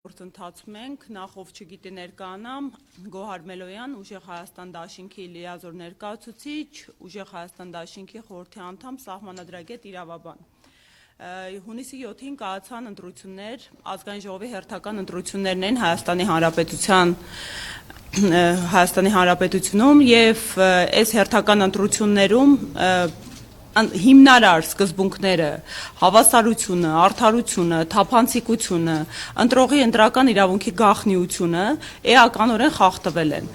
Գործընթացում ենք, նախ ով չգիտի ներկանամ, Գոհար Մելոյան, Ուժեղ Հայաստան դաշինքի լիազոր ներկայացուցիչ, Ուժեղ Հայաստան դաշինքի խորհրդի անդամ, սահմանադրագետ, իրավաբան։ Հունիսի 7-ին կայացան ընտրություններ, ազգային ժողովի հերթական ընտրություններն են Հայաստանի Հանրապետությունում եւ այս հերթական ընտրություններում հիմնարար սկզբունքները, հավասարությունը, արդարությունը, թափանցիկությունը, ընտրողի ընտրական իրավունքի գաղտնիությունը էականորեն խախտվել են։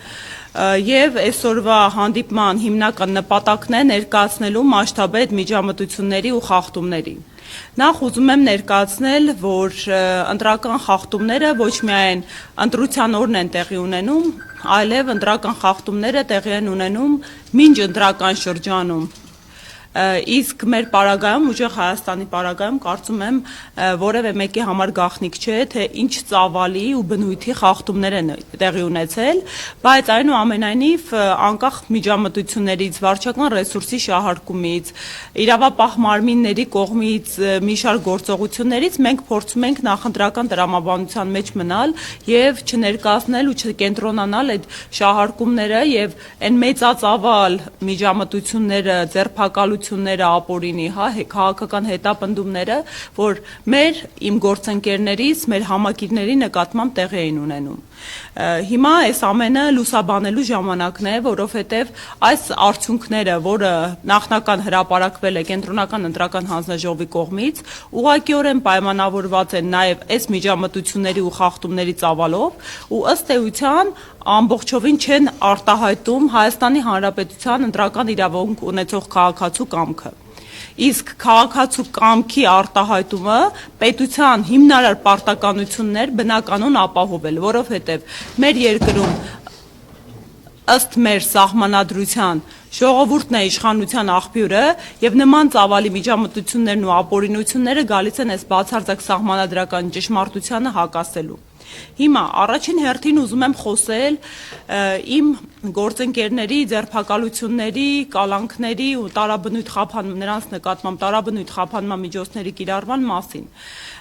Եվ այսօրվա հանդիպման հիմնական նպատակն է ներկայացնելու մասշտաբետ միջամտությունների ու խախտումների։ Նախ ուզում եմ ներկայացնել, որ ընտրական խախտումները ոչ միայն ընտրության օրն են տեղի ունենում, այլև ընտրական խախտումները տեղի են ունենում մինչ ընտրական շրջանում։ Իսկ մեր պարագայում, Ուժեղ Հայաստանի պարագայում կարծում եմ որևէ մեկի համար գաղտնիք չէ, թե ինչ ծավալի ու բնույթի խախտումներ են տեղի ունեցել, բայց այնուամենայնիվ անկախ միջամտություններից, վարչական ռեսուրսի շահարկումից, իրավապահ մարմինների կողմից մի շարք գործողություններից մենք փորձում ենք նախընտրական տրամաբանության մեջ մնալ եւ չներկայացնել ու չկենտրոնանալ այդ շահարկումները եւ այն մեծածավալ միջամտությունները, ձերբակալությունները ապօրինի, քաղաքական հետապնդումները, որ իմ գործընկերներից, մեր համակիրների նկատմամբ տեղի էին ունենում։ Հիմա այս ամենը լուսաբանելու ժամանակն է, որովհետև այս արդյունքները, որը նախնական հրապարակվել է Կենտրոնական ընտրական հանձնաժողովի կողմից, ուղղակիորեն պայմանավորված են նաև այս միջամտությունների ու խախտումների ծավալով ու ըստ էության ամբողջովին չեն արտահայտում Հայաստանի Հանրապետության ընտրական իրավունք ունեցող քաղաքացու կամքը։ Իսկ քաղաքացու կամքի արտահայտումը պետության հիմնարար պարտականություններ բնականon ապահովել, որովհետև մեր երկրում ըստ մեր սահմանադրության ժողովուրդն է իշխանության աղբյուրը եւ նման ծավալի միջամտություններն ու ապօրինությունները գալիս են այս բացարձակ սահմանադրական ճշմարտությանը հակասելու։ Հիմա առաջին հերթին ուզում եմ խոսել իմ գործընկերների ձերբակալությունների, կալանքների ու նրանց նկատմամբ տարաբնույթ խափանման միջոցների կիրառման մասին։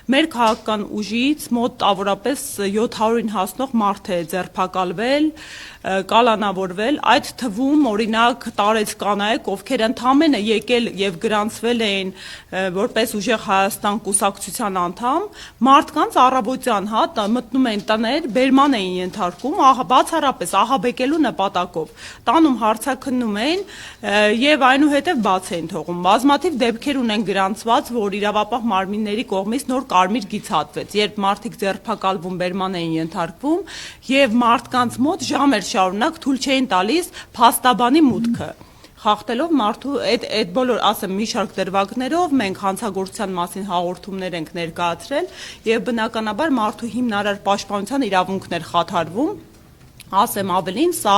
Մեր քաղաքական ուժից մոտ տավորապես 700-ին հասնող մարդ է ձերբակալվել, կալանավորվել, այդ թվում օրինակ տարեց կանայք, ովքեր ընդամենը եկել եւ գրանցվել էին որպես Ուժեղ Հայաստան կուսակցության անդամ, մարդկանց առավոտյան մտնում էին տներ, բերման էին ենթարկում, բացառապես ահաբեկելու նպատակով, տանում հարցաքննում էին եւ այնուհետեւ բաց էին թողում։ Բազմաթիվ դեպքեր ունեն գրանցված, որ իրավապահ մարմինների կողմից նոր կարմիր գիծ հատվեց, երբ մարդիկ ձերբակալվում, բերման էին ենթարկվում եւ մարդկանց մոտ ժամեր շարունակ թույլ չէին տալիս փաստաբանի մուտքը։ Խախտելով մարդու այդ բոլոր, ասեմ, մի շարք դրվագներով մենք հանցագործության մասին հաղորդումներ ենք ներկայացրել եւ բնականաբար մարդու հիմնարար պաշտպանության իրավունքն էր խաթարվում։ Ասեմ ավելին, սա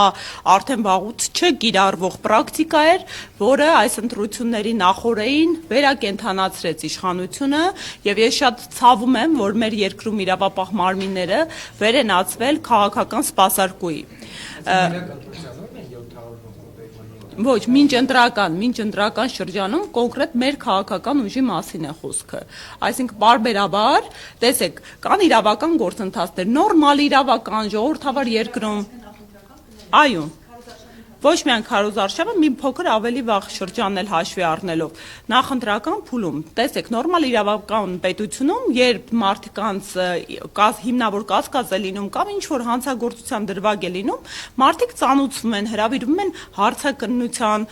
արդեն վաղուց չկիրառվող պրակտիկա էր, որը այս ընտրությունների նախօրեին վերակենդանացրեց իշխանությունը եւ ես շատ ցավում եմ, որ մեր երկրում իրավապահ մարմինները վեր են ածվել քաղաքական սպասարկուի։ Ոչ, մինչ ընտրական շրջանում կոնկրետ մեր քաղաքական ուժի մասին է խոսքը։ Այսինքն պարբերաբար, տեսեք, կան իրավական գործընթացներ, նորմալ իրավական ժողովրդավար երկրում։ Այո։ Ոչ միայն քարոզարշավը, մի փոքր ավելի վաղ շրջանն էլ հաշվի առնելով, նախընտրական փուլում, տեսեք, նորմալ իրավական պետությունում, երբ մարդկանց հիմնավոր կասկած է լինում կամ ինչ-որ հանցագործության դրվագ է լինում, մարդիկ ծանուցվում են, հրավիրվում են հարցաքննության,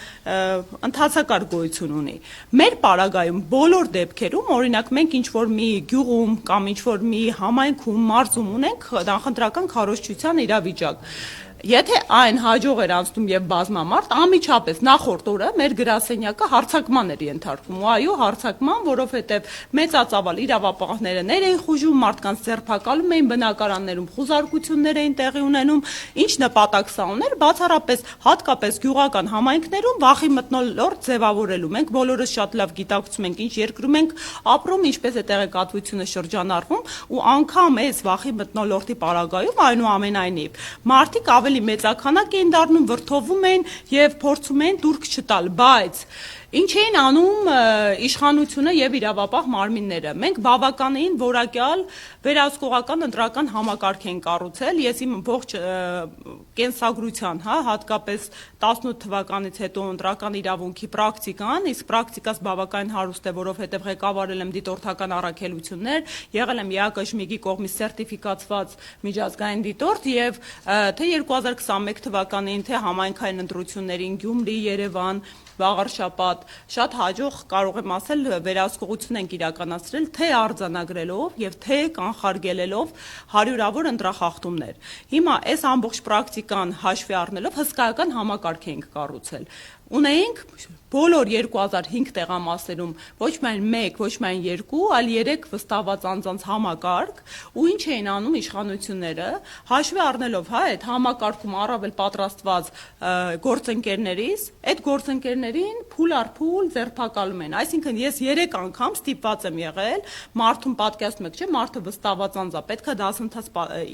ընթացակարգ գոյություն ունի։ Մեր պարագայում բոլոր դեպքերում, օրինակ մենք ինչ-որ մի գյուղում կամ ինչ-որ մի համայնքում, մարզում ունենք նախընտրական քարոզչության իրավիճակ։ Եթե այն հաջող էր անցնում եւ բազմամարդ, անմիջապես նախորդ օրը մեր գրասենյակը հարձակման էր ենթարկվում։ Ու այո, հարձակման, որովհետեւ մեծածավալ իրավապահները էին խուժում, մարդկանց ձերբակալում էին, բնակարաններում խուզարկություններ էին տեղի ունենում, ինչ նպատակ սա ուներ, բացառապես հատկապես գյուղական համայնքներում վախի մթնոլորտ ձևավորելու։ Մենք բոլորս շատ լավ գիտակցում ենք, ինչ երկրում ենք ապրում, ինչպես է տեղեկատվությունը շրջանառվում, ու անգամ այս վախի մթնոլորտի պարագայում այնուամենայնիվ մարդիկ ավելի մեծականակ էին դառնում, վրդովում էին եւ փորձում էին տուրք չտալ, բայց Ինչ էին անում իշխանությունը եւ իրավապահ մարմինները։ Մենք բավականին որակյալ վերահսկողական ընտրական համակարգ են կառուցել։ Ես իմ ողջ կենսագրության, հատկապես 18 թվականից հետո ընտրական իրավունքի պրակտիկան, իսկ պրակտիկաս բավականին հարուստ է, որովհետեւ ղեկավարել եմ դիտորդական առաքելություններ, եղել եմ ԵԱԿ-ի կողմից սերտիֆիկացված միջազգային դիտորդ եւ թե 2021 թվականին, թե համայնքային ընտրություններին Գյումրի, Երևան, Վաղարշապատ շատ հաջող կարող եմ ասել վերահսկողություն ենք իրականացրել թե արձանագրելով եւ թե կանխարգելելով հարյուրավոր ընտրախախտումներ։ Հիմա այս ամբողջ պրակտիկան հաշվի առնելով հսկայական համակարգ ենք կառուցել։ Ունեինք բոլոր 2005 տեղամասերում ոչ միայն 1, ոչ միայն 2, այլ 3 վստահված անձանց համակարգ, ու ինչ էին անում իշխանությունները, հաշվի առնելով այդ համակարգում առավել պատրաստված գործընկերներից, այդ գործընկերներին փուլ առ փուլ ձերբակալում են։ Այսինքն ես 3 անգամ ստիպված եմ եղել, մարդուն պատկերացնում եք, չէ՞, մարդը վստահված անձ է, պետք է դասընթաց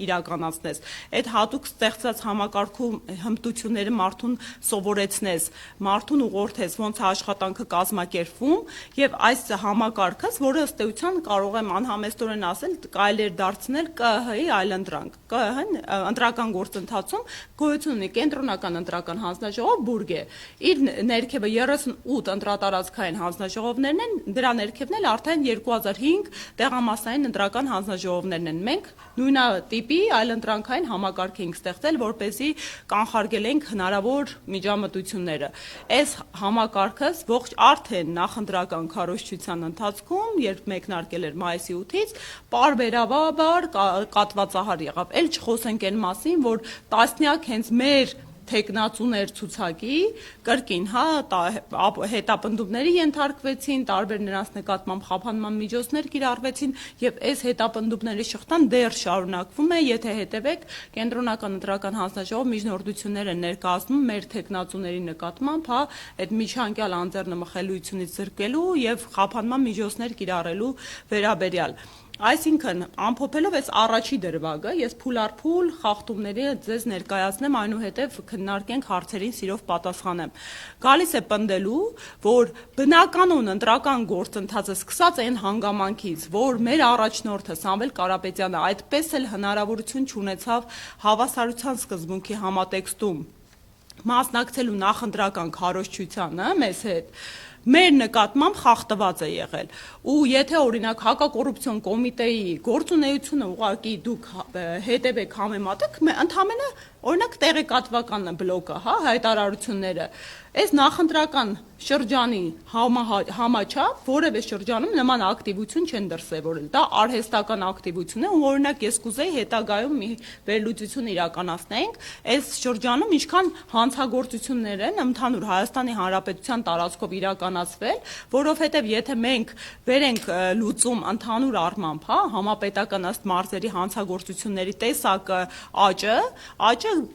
իրականացնես։ Այդ հատուկ ստեղծած համակարգում հմտությունները մարդուն սովորեցնես, մարդուն ուղղորդես ոնց է աշխատանքը կազմակերպվում եւ այս համակարգս, որը ըստ էության կարող եմ անհամեստորեն ասել, կարելի է դարձնել ԿԸՀ-ի այլընտրանք։ ԿԸՀ-ն ընտրական գործընթացում գոյություն ունի կենտրոնական ընտրական հանձնաժողով բուրգ է։ Իր ներքևը 38 ընտրատարածքային հանձնաժողովներն են, դրա ներքևն էլ արդեն 2005 տեղամասային ընտրական հանձնաժողովներն են։ Մենք նույնատիպի այլընտրանքային համակարգ ենք ստեղծել, որպեսզի կանխարգելենք հնարավոր միջամտությունները։ Այս համակարգս ողջ արդեն նախընտրական քարոզչության ընթացքում, երբ մեկնարկել էր մայիսի 8-ից, պարբերաբար կատվածահար եղավ։ Էլ չխոսենք այն մասին, որ տասնյակ հենց մեր թեկնածուներ ցուցակի կրկին, հետապնդումների ենթարկվեցին, տարբեր նրանց նկատմամբ խափանման միջոցներ կիրառվեցին եւ այս հետապնդումների շղթան դեռ շարունակվում է, եթե հետևեք կենտրոնական ընտրական հանձնաժողով միջնորդություններ են ներկայացնում մեր թեկնածուների նկատմամբ, այդ միջանկյալ անձեռնմխելիությունից զրկելու եւ խափանման միջոցներ կիրառելու վերաբերյալ։ Այսինքն, ամփոփելով այս առաջի դրվագը, ես փուլ առ փուլ խախտումների ձեզ ներկայացնեմ, այնուհետև քննարկենք հարցերին սիրով պատասխանեմ։ Գալիս է պնդելու, որ բնականon ընտրական գործընթացը սկսած այն հանգամանքից, որ մեր առաջնորդը Սամվել Կարապետյանը այդպես էլ հնարավորություն չունեցավ հավասարության սկզբունքի համատեքստում մասնակցելու նախընտրական քարոզչությանը մեզ հետ, մեր նկատմամբ խախտված է եղել։ Ու եթե օրինակ հակակոռուպցիոն կոմիտեի գործունեությունը ուղղակի դուք հետևեք համեմատեք, ընդամենը օրինակ տեղեկատվական բլոկը, հայտարարությունները, այս նախընտրական շրջանի համաչափ որևէ շրջանում նման ակտիվություն չեն դրսևորել։ Դա արհեստական ակտիվություն է, ու օրինակ ես կուզեի հետագայում մի վերլուծություն իրականացնենք այս շրջանում ինչքան հանցագործություններ են ընդհանուր Հայաստանի Հանրապետության տարածքով իրականացվել, որովհետև եթե մենք վերենք լուծում ընդհանուր առմամբ, համապետական ըստ մարզերի հանցագործությունների տեսակը աճը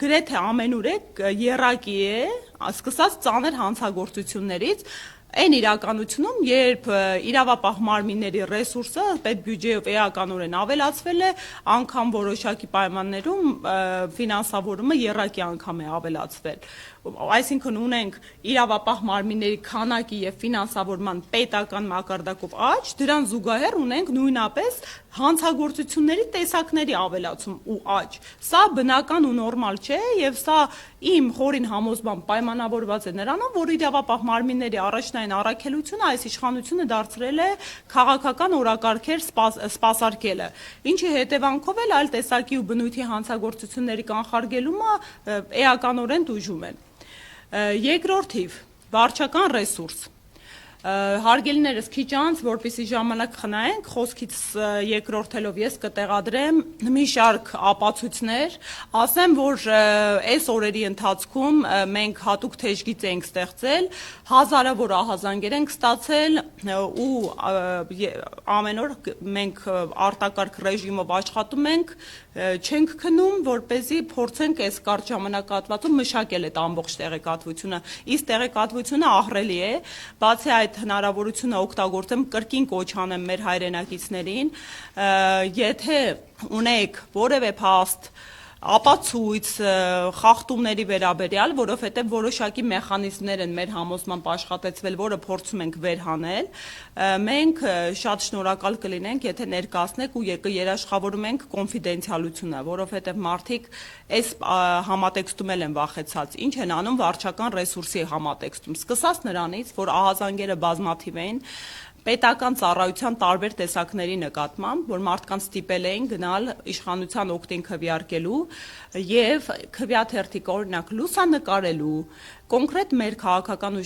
գրեթե ամենուր է եռակի է, սկսած ծանր հանցագործություններից, այն իրականությունում, երբ իրավապահ մարմինների ռեսուրսը պետբյուջեով էականորեն ավելացվել է, անգամ որոշակի պայմաններում ֆինանսավորումը եռակի անգամ է ավելացվել։ Այսինքն ունենք իրավապահ մարմինների քանակի եւ ֆինանսավորման պետական մակարդակով աճ, դրան զուգահեռ ունենք նույնապես հանցագործությունների տեսակների ավելացում ու աճ։ Սա բնական ու նորմալ չէ եւ սա իմ խորին համոզմամբ պայմանավորված է նրանով, որ իրավապահ մարմինների առաջնային առաքելությունը այս իշխանությունը դարձրել է քաղաքական օրակարգեր սպասարկելը, ինչի հետևանքով էլ այլ տեսակի ու բնույթի հանցագործությունների կանխարգելումը էականորեն տուժում են։ Երկրորդ թիվ, վարչական ռեսուրս։ Հարգելիներս քիչ անց, որպեսզի ժամանակ խնայենք, խոսքից երկրորդելով ես կտեղադրեմ մի շարք ապացույցներ, ասեմ, որ այս օրերի ընթացքում մենք հատուկ թեժգիծ ենք ստեղծել, հազարավոր ահազանգեր ենք ստացել ու ամեն օր մենք արտակարգ ռեժիմով աշխատում ենք, չենք քնում, որպեսզի փորձենք այս կարճ ժամանակահատվածում մշակել այդ ամբողջ տեղեկատվությունը։ Իսկ տեղեկատվությունը ահռելի է, բացի այդ հնարավորությունը օգտագործեմ կրկին կոչ անեմ մեր հայրենակիցներին, եթե ունեք որևէ փաստ ապացույց խախտումների վերաբերյալ, որովհետև որոշակի մեխանիզմներ են մեր համոզմամբ աշխատեցվել, որը փորձում ենք վերհանել, մենք շատ շնորհակալ կլինենք, եթե ներկայացնեք ու երաշխավորում ենք կոնֆիդենցիալությունը, որովհետև մարդիկ այս համատեքստում են վախեցած, ինչ են անում վարչական ռեսուրսի համատեքստում, սկսած նրանից, որ ահազանգերը բազմաթիվ էին, պետական ծառայության տարբեր տեսակների նկատմամբ, որ մարդկանց ստիպել էին գնալ իշխանության օգտին քվեարկելու եւ քվեաթերթիկը օրինակ լուսանկարելու, կոնկրետ մեր քաղաքական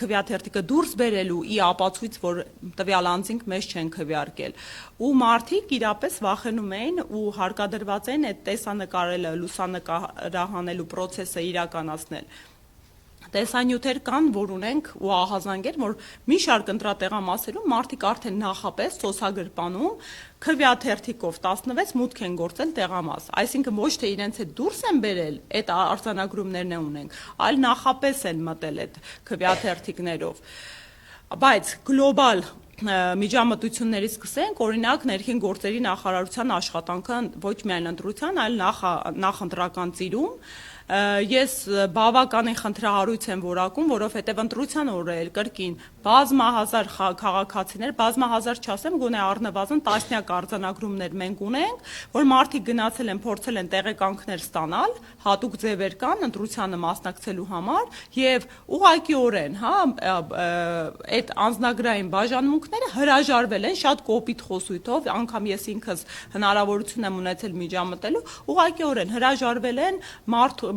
քվեաթերթիկը դուրս բերելու ի ապացույց, որ տվյալ անձինք մեզ չեն քվեարկել։ Ու մարդիկ իրապես վախենում էին ու հարկադրված էին այդ տեսանկարելը, լուսանկարահանելու process-ը իրականացնել։ Տեսանյութեր կան, որ ունենք ու ահազանգեր, որ մի շարք ընտրատեղամասերում մարդիկ արդեն նախապես սոցագրպանում քվեաթերթիկով 16 մուտք են գործել տեղամաս, այսինքն ոչ թե իրենց հետ դուրս են բերել, այդ արձանագրումներն ունենք, այլ նախապես են մտել այդ քվեաթերթիկներով, բայց գլոբալ միջամտություններից սկսենք, օրինակ ներքին գործերի նախարարության աշխատանքը ոչ միայն ընտրության, այլ նախընտրական ծիրում, ես բավականին խնդրահարույց եմ որակում, որովհետև ընտրության օրը էլ կրկին բազմահազար քաղաքացիներ, բազմահազար չասեմ, գոնե առնվազն տասնյակ արձանագրումներ մենք ունենք, որ մարդիկ գնացել են, փորձել են տեղեկանքներ ստանալ, հատուկ ձևեր կան ընտրությանը մասնակցելու համար եւ ուղղակիորեն, այդ անձնագրային բաժանմունքները հրաժարվել են շատ կոպիտ խոսույթով, անգամ ես ինքս հնարավորություն եմ ունեցել միջամտելու, ուղղակիորեն հրաժարվել են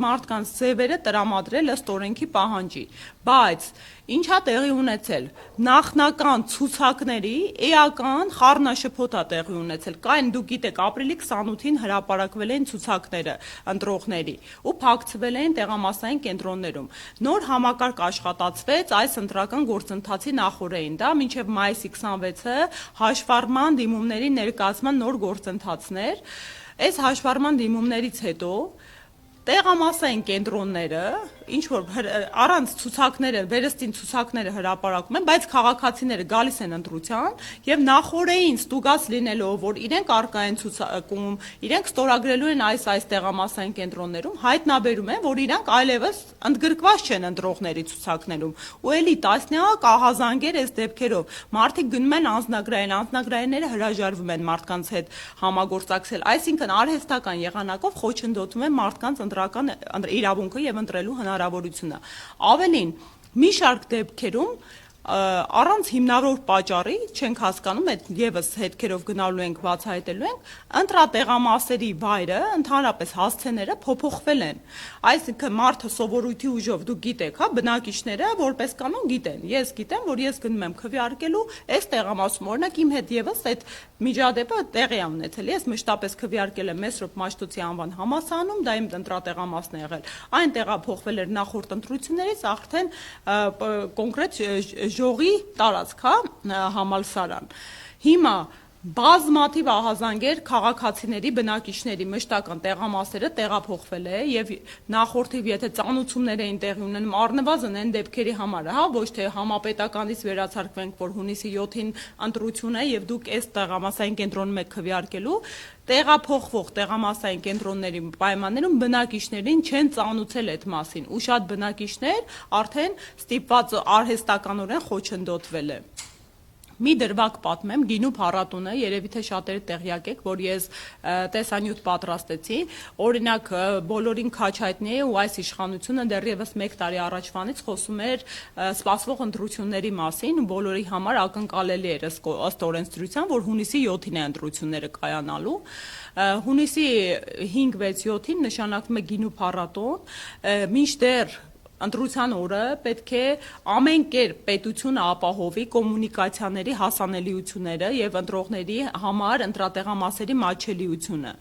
մարդկանց ձևերը տրամադրել ըստ օրենքի պահանջի, բայց ինչա տեղի ունեցել, նախնական ցուցակների էական խառնաշփոթ է տեղի ունեցել, կային դուք գիտեք ապրիլի 28-ին հրապարակվել էին ցուցակները ընտրողների ու փակցվել էին տեղամասային կենտրոններում, նոր համակարգ աշխատացվեց այս ընտրական գործընթացի նախօրեին, դա մինչև մայիսի 26-ը հաշվառման դիմումների ներկայացման նոր գործընթացներ, այս հաշվառման դիմումներից հետո տեղամասային կենտրոնները, ինչ որ առանց ցուցակները, վերստին ցուցակները հրապարակում են, բայց քաղաքացիները գալիս են ընտրության եւ նախօրեին ստուգած լինելով, որ իրենք արկա են ցուցակում, իրենք ստորագրելու են այս տեղամասային կենտրոններում, հայտնաբերում են, որ իրենք այլևս ընդգրկված չեն ընտրողների ցուցակներում։ Ու էլի տասնյակ ահազանգեր այս դեպքերով մարդիկ գնում են անձնագրայինները հրաժարվում են մարդկանց հետ համագործակցել, այսինքն արհեստական եղանակով խոչընդոտում են մարդկանց իրավունքը եւ ընտրելու հնարավորությունը։ Ավելին, մի շարք դեպքերում առանց հիմնավոր պատճառի չենք հասկանում, այդ եւս հետքերով գնալու ենք բացահայտելու ենք, ընտրատեղամասերի վայրը, ընդհանրապես հասցեները փոփոխվել են։ Այսինքն մարդը սովորույթի ուժով դուք գիտեք, բնակիչները որպես կանոն գիտեն։ Ես գիտեմ, որ ես գնում եմ քվեարկելու այս տեղամասում, օրինակ իմ հետ եւս այդ միջադեպը տեղի է ունեցել։ Ես մշտապես քվեարկել եմ Մեսրոպ Մաշտոցի անվան համալսարանում, դա իմ ընտրատեղամասն է եղել։ Այն տեղափոխվել էր նախորդ ընտրություններից արդեն կոնկրետ ժողի տարածք, համալսարան։ Հիմա բազմաթիվ ահազանգեր քաղաքացիների, բնակիչների մշտական տեղամասերը տեղափոխվել է եւ նախորդիվ եթե ծանուցումներ էին տեղի ունենում առնվազն այն դեպքերի համար, ոչ թե համապետականից վերացարկվենք, որ հունիսի 7-ին ընտրություն է եւ դուք այս տեղամասային կենտրոնում եք քվեարկելու, տեղափոխվող տեղամասային կենտրոնների պայմաններում բնակիչներին չեն ծանուցել այդ մասին ու շատ բնակիչներ արդեն ստիպված արհեստականորեն խոչընդոտվել է։ Մի դրվագ պատմեմ, գինու փառատոնը, երևի թե շատերը տեղյակ եք, որ ես տեսանյութ պատրաստեցի, օրինակ բոլորին քաչ հայտնի է ու այս իշխանությունը դեռևս 1 տարի առաջվանից խոսում էր սպասվող ընտրությունների մասին ու բոլորի համար ակնկալելի էր ըստ օրենսդրության, որ հունիսի 7-ին է ընտրությունները կայանալու, հունիսի 5-6-7-ին նշանակվում է գինու փառատոն, մինչդեռ ընտրության օրը պետք է ամեն կերպ պետությունը ապահովի կոմունիկացիաների հասանելիությունները եւ ընտրողների համար ընտրատեղամասերի մատչելիությունը։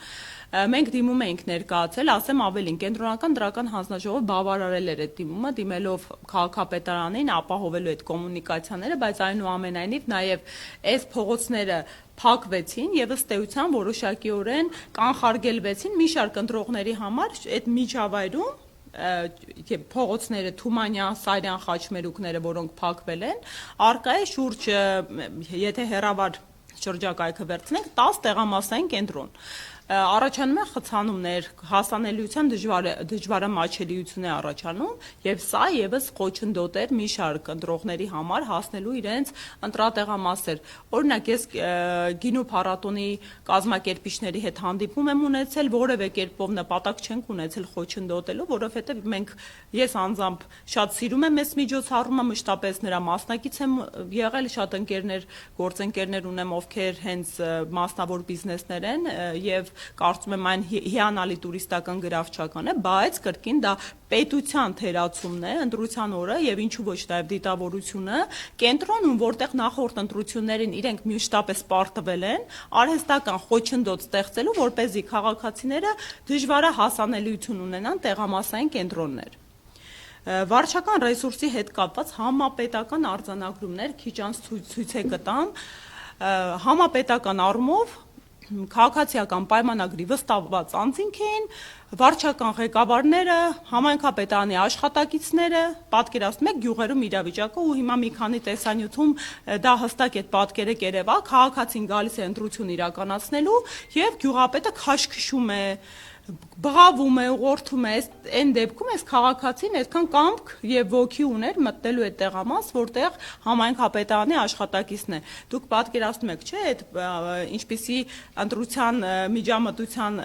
Մենք դիմում էինք ներկայացել, ասեմ ավելին, կենտրոնական դրական հանձնաժողովը բավարարել էր այդ դիմումը, դիմելով քաղաքապետարանին ապահովելու այդ կոմունիկացիաները, բայց այնուամենայնիվ նաեւ այս փողոցները փակվեցին եւ ըստ էության որոշակիորեն կանխարգելվեցին մի շարք ընտրողների համար այդ միջավայրում փողոցները Թումանյան, Սարյան խաչմերուկները, որոնք փակվել են, արկա է շուրջ, եթե հեռավար շրջակայքը վերցնենք 10 տեղամասային կենտրոն։ առաջանում են խցանումներ, հասանելիության դժվարամատչելիություն է առաջանում, եւ սա եւս խոչընդոտ էր մի շարք ընտրողների համար հասնելու իրենց ընտրատեղամասեր։ Օրինակ, ես գինու փառատոնի կազմակերպիչների հետ հանդիպում եմ ունեցել, որևէ կերպով նպատակ չենք ունեցել խոչընդոտելու, որովհետեւ ես անձամբ շատ սիրում եմ այս միջոցառումը, մշտապես նրա մասնակից եմ եղել, շատ ընկերներ, գործընկերներ ունեմ, ովքեր հենց մասնավոր բիզնեսներ են եւ կարծում եմ այն հիանալի տուրիստական գրավչական է, բայց կրկին դա պետության թերացումն է ընտրության օրը եւ ինչու ոչ նաեւ դիտավորությունը կենտրոնում, որտեղ նախորդ ընտրություններին իրենք մշտապես պարտվել են արհեստական խոչընդոտ ստեղծելու, որպեսզի քաղաքացիները դժվարահասանելիություն ունենան տեղամասային կենտրոններ։ Վարչական ռեսուրսի հետ կապված համապետական արձանագրումներ քիչ անց ցույց է կտամ, համապետական առումով քաղաքացիական պայմանագրի վստահված անձինք էին, վարչական ղեկավարները, համայնքապետարանի աշխատակիցները, պատկերացնում եք գյուղերում իրավիճակը ու հիմա մի քանի տեսանյութում դա հստակ այդ պատկերը կերևա, քաղաքացին գալիս է ընտրություն իրականացնելու եւ գյուղապետը քաշքշում է, բղավում է, ուղղորդում է, այն դեպքում այս քաղաքացին այդքան կամք եւ ոգի ուներ մտնելու այդ տեղամաս, որտեղ համայնքապետարանի աշխատակիցն է։ Դուք պատկերացնում եք, չէ՞, այդ ինչպիսի ընտրության միջամտության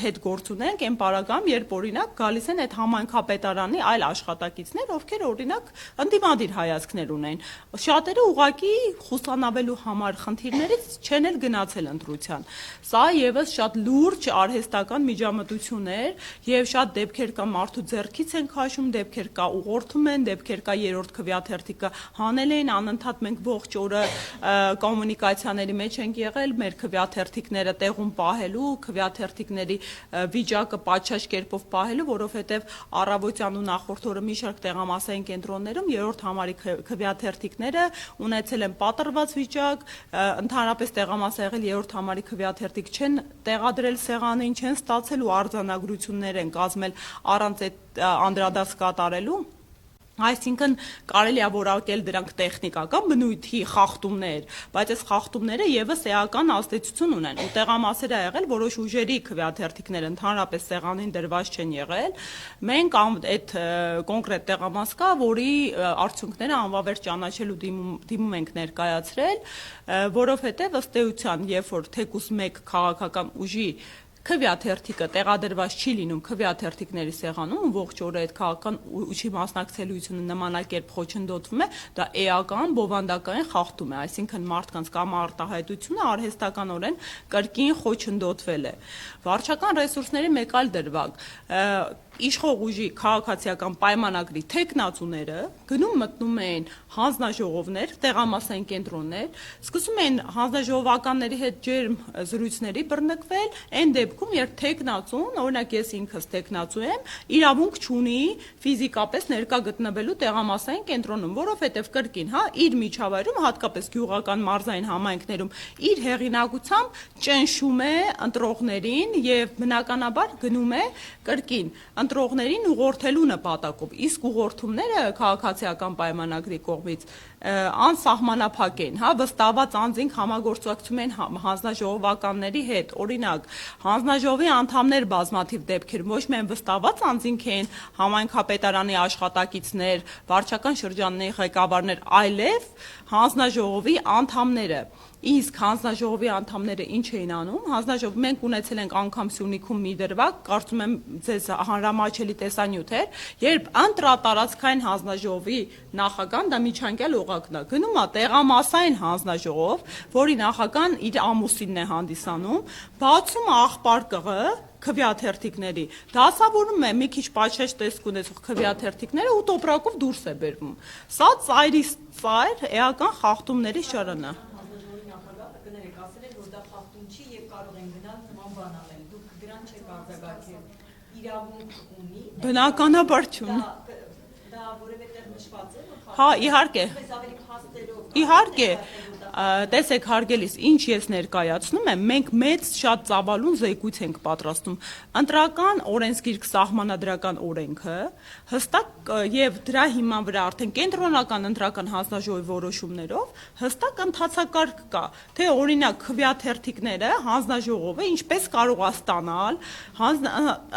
հետ գործ ունենք, այն պարագայում, երբ օրինակ գալիս են այդ համայնքապետարանի այլ աշխատակիցներ, ովքեր օրինակ ընդդիմադիր հայացքներ ունեն։ Շատերը ուղղակի խուսանավելու համար խնդիրներից չեն էլ գնացել ընտրության։ Սա եւս շատ լուրջ արհեստական միջամտություն էր եւ շատ դեպքեր կա մարդու ձեռքից են քաշում, դեպքեր կա ուղղորդում են, դեպքեր կա երրորդ քվեաթերթիկը հանել են, անընդհատ մենք ողջ օրը կոմունիկացիաների մեջ ենք եղել, մեր քվեաթերթիկները տեղում պահելու, քվեաթերթիկների վիճակը պատշաճ կերպով պահելու, որովհետեւ առավոտյան ու նախորդ օրը մի շարք տեղամասային կենտրոններում երրորդ համարի քվեաթերթիկները ունեցել են պատռված վիճակ, ընդհանրապես տեղամաս եղել երրորդ համարի քվեաթերթիկ չեն տեղադրել սեղանին, չեն ստացել ու արձանագրություններ են կազմել առանց այդ անդրադարձ կատարելու։ Այսինքն կարելի է որակել դրանք տեխնիկական բնույթի խախտումներ, բայց այս խախտումները եւս էական ազդեցություն ունեն։ Ու տեղամասեր ա եղել որոշ ուժերի քվեաթերթիկներ ընդհանրապես սեղանին դրված չեն եղել։ Մենք այդ կոնկրետ տեղամաս կա, որի արդյունքները անվավեր ճանաչելու դիմում ենք ներկայացրել, որովհետեւ ըստ էության, երբ որ թեկուզ մեկ քաղաքական ուժի քվեաթերթիկը տեղադրված չի լինում քվեաթերթիկների սեղանում, ողջ օրը այդ քաղաքական ուժի մասնակցելիությունը նմանակերպ խոչընդոտվում է, դա էական բովանդակային խախտում է, այսինքն մարդկանց կամարտահայտությունը արհեստականորեն կրկին խոչընդոտվել է։ Վարչական ռեսուրսների մեկ այլ դրվագ իշխող ուժի քաղաքացիական պայմանագրի թեկնածուները գնում մտնում էին հանձնաժողովներ, տեղամասային կենտրոններ, սկսում էին հանձնաժողովականների հետ ջերմ զրույցների բռնկվել, այն դեպքում, երբ թեկնածուն, օրինակ ես ինքս թեկնածու եմ, իրավունք չունի ֆիզիկապես ներկա գտնվելու տեղամասային կենտրոնում, որովհետև կրկին, իր միջավայրում, հատկապես գյուղական մարզային համայնքներում, իր հեղինակությամբ ճնշում է ընտրողներին եւ բնականաբար գնում է կրկին ընտրողներին ուղղորդելու նպատակով, իսկ ուղղորդումները քաղաքացիական պայմանագրի կողմից անսահմանափակ են, վստահված անձինք համագործակցում են հանձնաժողովականների հետ, օրինակ հանձնաժողովի անդամներ բազմաթիվ դեպքերում ոչ միայն վստահված անձինք են, համայնքապետարանի աշխատակիցներ, վարչական շրջանների ղեկավարներ, այլև հանձնաժողովի անդամները։ Իսկ հանձնաժողովի անդամները ինչ էին անում, հանձնաժողով մենք ունեցել ենք անգամ Սյունիքում մի դրվագ, կարծում եմ ձեզ հանրամատչելի տեսանյութ էր, երբ ընտրատարածքային հանձնաժողովի նախագահն, դա միջանկյալ օղակն է, գնում է տեղամասային հանձնաժողով, որի նախագահն իր ամուսինն է հանդիսանում, բացում է աղբար կղը քվեաթերթիկների, դասավորում է մի քիչ պատշաճ տեսք ունեցող քվեաթերթիկները ու տոպրակով դուրս է բերվում։ Սա ծայրից ծայր էական խախտումների շարան է։ Իրավունք ունի, բնականաբար չունի։ Հա, իհարկե, տեսեք հարգելիս, ինչ ես ներկայացնում եմ, մենք մեծ շատ ծավալուն զեկույց ենք պատրաստում, ընտրական օրենսգիրք սահմանադրական օրենքը, հստակ եւ դրա հիման վրա արդեն կենտրոնական ընտրական հանձնաժողովի որոշումներով հստակ ընթացակարգ կա, թե օրինակ քվեաթերթիկները հանձնաժողովը ինչպես կարող է ստանալ,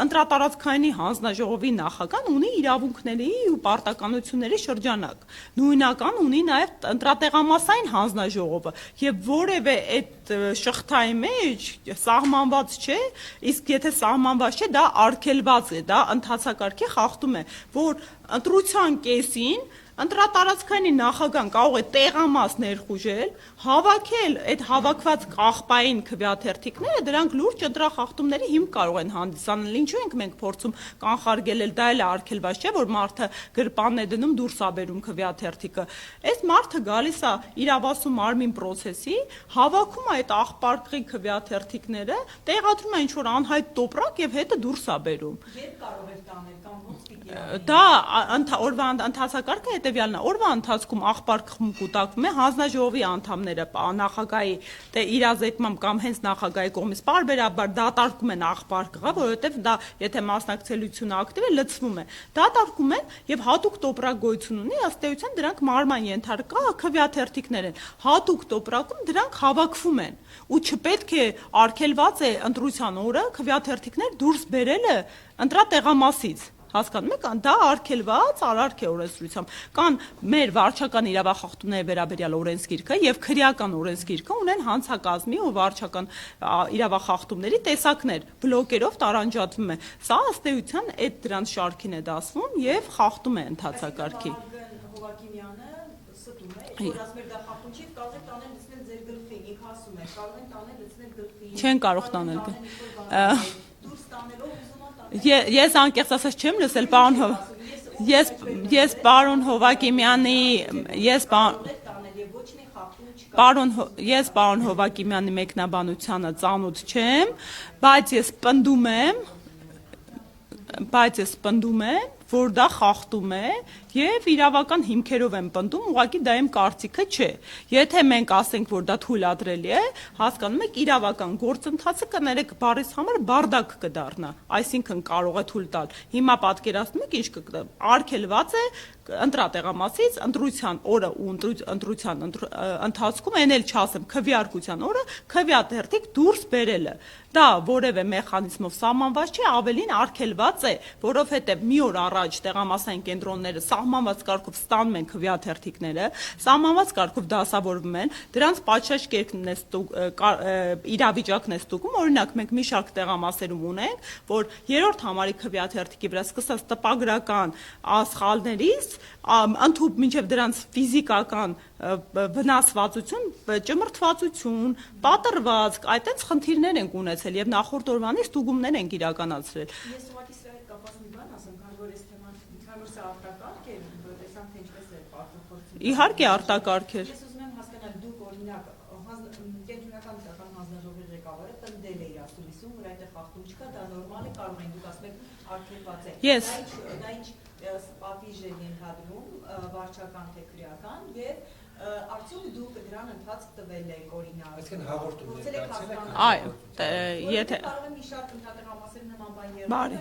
ընտրատարածքային հանձնաժողովի նախագահան ունի իրավունքների ու պարտականությունների շրջանակ, նույնական ունի նաեւ ընտրատեղամասային հանձնաժողովը եւ որևէ այդ շղթայի մեջ սահմանված չէ, իսկ եթե սահմանված չէ, դա արգելված է, դա ընթացակարգի խախտում է, որ ընտրության կեսին ընտրատարածքային նախագահան կարող է տեղամաս ներխուժել, հավաքել այդ հավաքված աղբային քվեաթերթիկները, դրանք լուրջ ընտրախախտումների հիմք կարող են հանդիսանալ, ինչու ենք մենք փորձում կանխարգելել, դա էլ է արգելված չէ, որ մարդը գրպանն է դնում դուրս է բերում քվեաթերթիկը, այս մարդը գալիս է իրավասու մարմին process-ի, հավաքում է այդ աղբարկղի քվեաթերթիկները, տեղադրում է ինչ-որ անհայտ տոպրակ եւ հետը դուրս է բերում։ Երբ կարող է տանել կամ ոնց պիտի Դա օրվա ընթացակարգը հետևյալն է, օրվա ընթացքում աղբարկղում կուտակվում է հանձնաժողովի անդամները նախագահի իրազեկմամբ կամ հենց նախագահի կողմից պարբերաբար դատարկում են աղբարկղը, որովհետև դա եթե մասնակցելիությունը ակտիվ է, լցվում է, դատարկում են եւ հատուկ տոպրակ գոյություն ունի, ըստ էության դրանք մարման ենթարկա քվեաթերթիկներ են, հատուկ տոպրակում դրանք հավաքվում են ու չպետք է արգելված է ընտրության օրը քվեաթերթիկներ դուրս բերելը ընտրատեղամասից հասկանում եք, դա արգելված արարք է օրենսդրությամբ, կան մեր վարչական իրավախախտումների վերաբերյալ օրենսգիրքը եւ քրեական օրենսգիրքը ունեն հանցակազմի ու վարչական իրավախախտումների տեսակներ, բլոկերով տարանջատվում է, սա ըստ էության այդ դրանց շարքին է դասվում եւ խախտում է ընթացակարգի։ Հովակիմյանը ստում է, որ ասում է դա խախտում չի, կարող է տանել լցնել ձեր գլխին, ինքը ասում է, կարող են տանել լցնել գլխին։ Չեն կարող տանել։ Դուրս տանելով ուզում են Ես անկեղծ ասած չեմ լսել, ես պարոն Հովակիմյանի, ես պարոն Հովակիմյանի մեկնաբանությանը ծանոթ չեմ, բայց ես պնդում եմ, որ դա խախտում է եւ իրավական հիմքերով եմ պնդում, ուղղակի դա իմ կարծիքը չէ։ Եթե մենք ասենք, որ դա թույլատրելի է, հասկանում եք, իրավական գործընթացը կներեք բարիս համար բարդակ կդառնա, այսինքն կարող է թույլ տալ։ Հիմա պատկերացնում եք ինչ կգտնի, արգելված է ընտրատեղամասից ընտրության օրը ու ընտրության ընթացքում այն էլ չասեմ քվեարկության օրը քվեաթերթիկ դուրս բերելը։ Դա որևէ մեխանիզմով սահմանված չէ, ավելին արգելված է, որովհետեւ մի օր առաջ տեղամասային կենտրոնները սահմանված կարգով ստանում են քվեաթերթիկները, սահմանված կարգով դասավորվում են, դրանց պատշաճ կերպն է իրավիճակն է ստուգում, օրինակ մենք մի շարք տեղամասերում ունենք, որ երրորդ համարի քվեաթերթիկի վրա սկսած տպագրական սխալներից ընդհուպ մինչև դրանց ֆիզիկական վնասվածություն, ճմրթվածություն, պատրվածք, այդտենց խնդիրներ ենք ունեցել եւ նախորդ օրվանից ստուգումներ ենք իրականացրել։ Ես ուղղակի սրա հետ կապված մի բան ասեմ, քանի որ այս թեման, քանի որ սա արտակարգ է, տեսանք թե ինչպես է պատմախոսություն։ Իհարկե արտակարգ է։ Ես ուզում եմ հասկանալ, դուք օրինակ կենտրոնական պետական հանձնաժողովի ղեկավարը տնտել է իր ասուլիսում, որ այդտեղ խախտում չկա, դա նորմալ է, կարող են դուք ասում եք արգելված է։ Դա ինչ պատիժ է ենթադրում վարչական թե քրեական եւ արդյոք դուք դրան ընթացք տվել եք օրինակ։ Այսինքն հաղորդում եք դարձել։ Այո, եթե կարող եմ մի շարք ընտրատեղամասեր նման բան Բարի։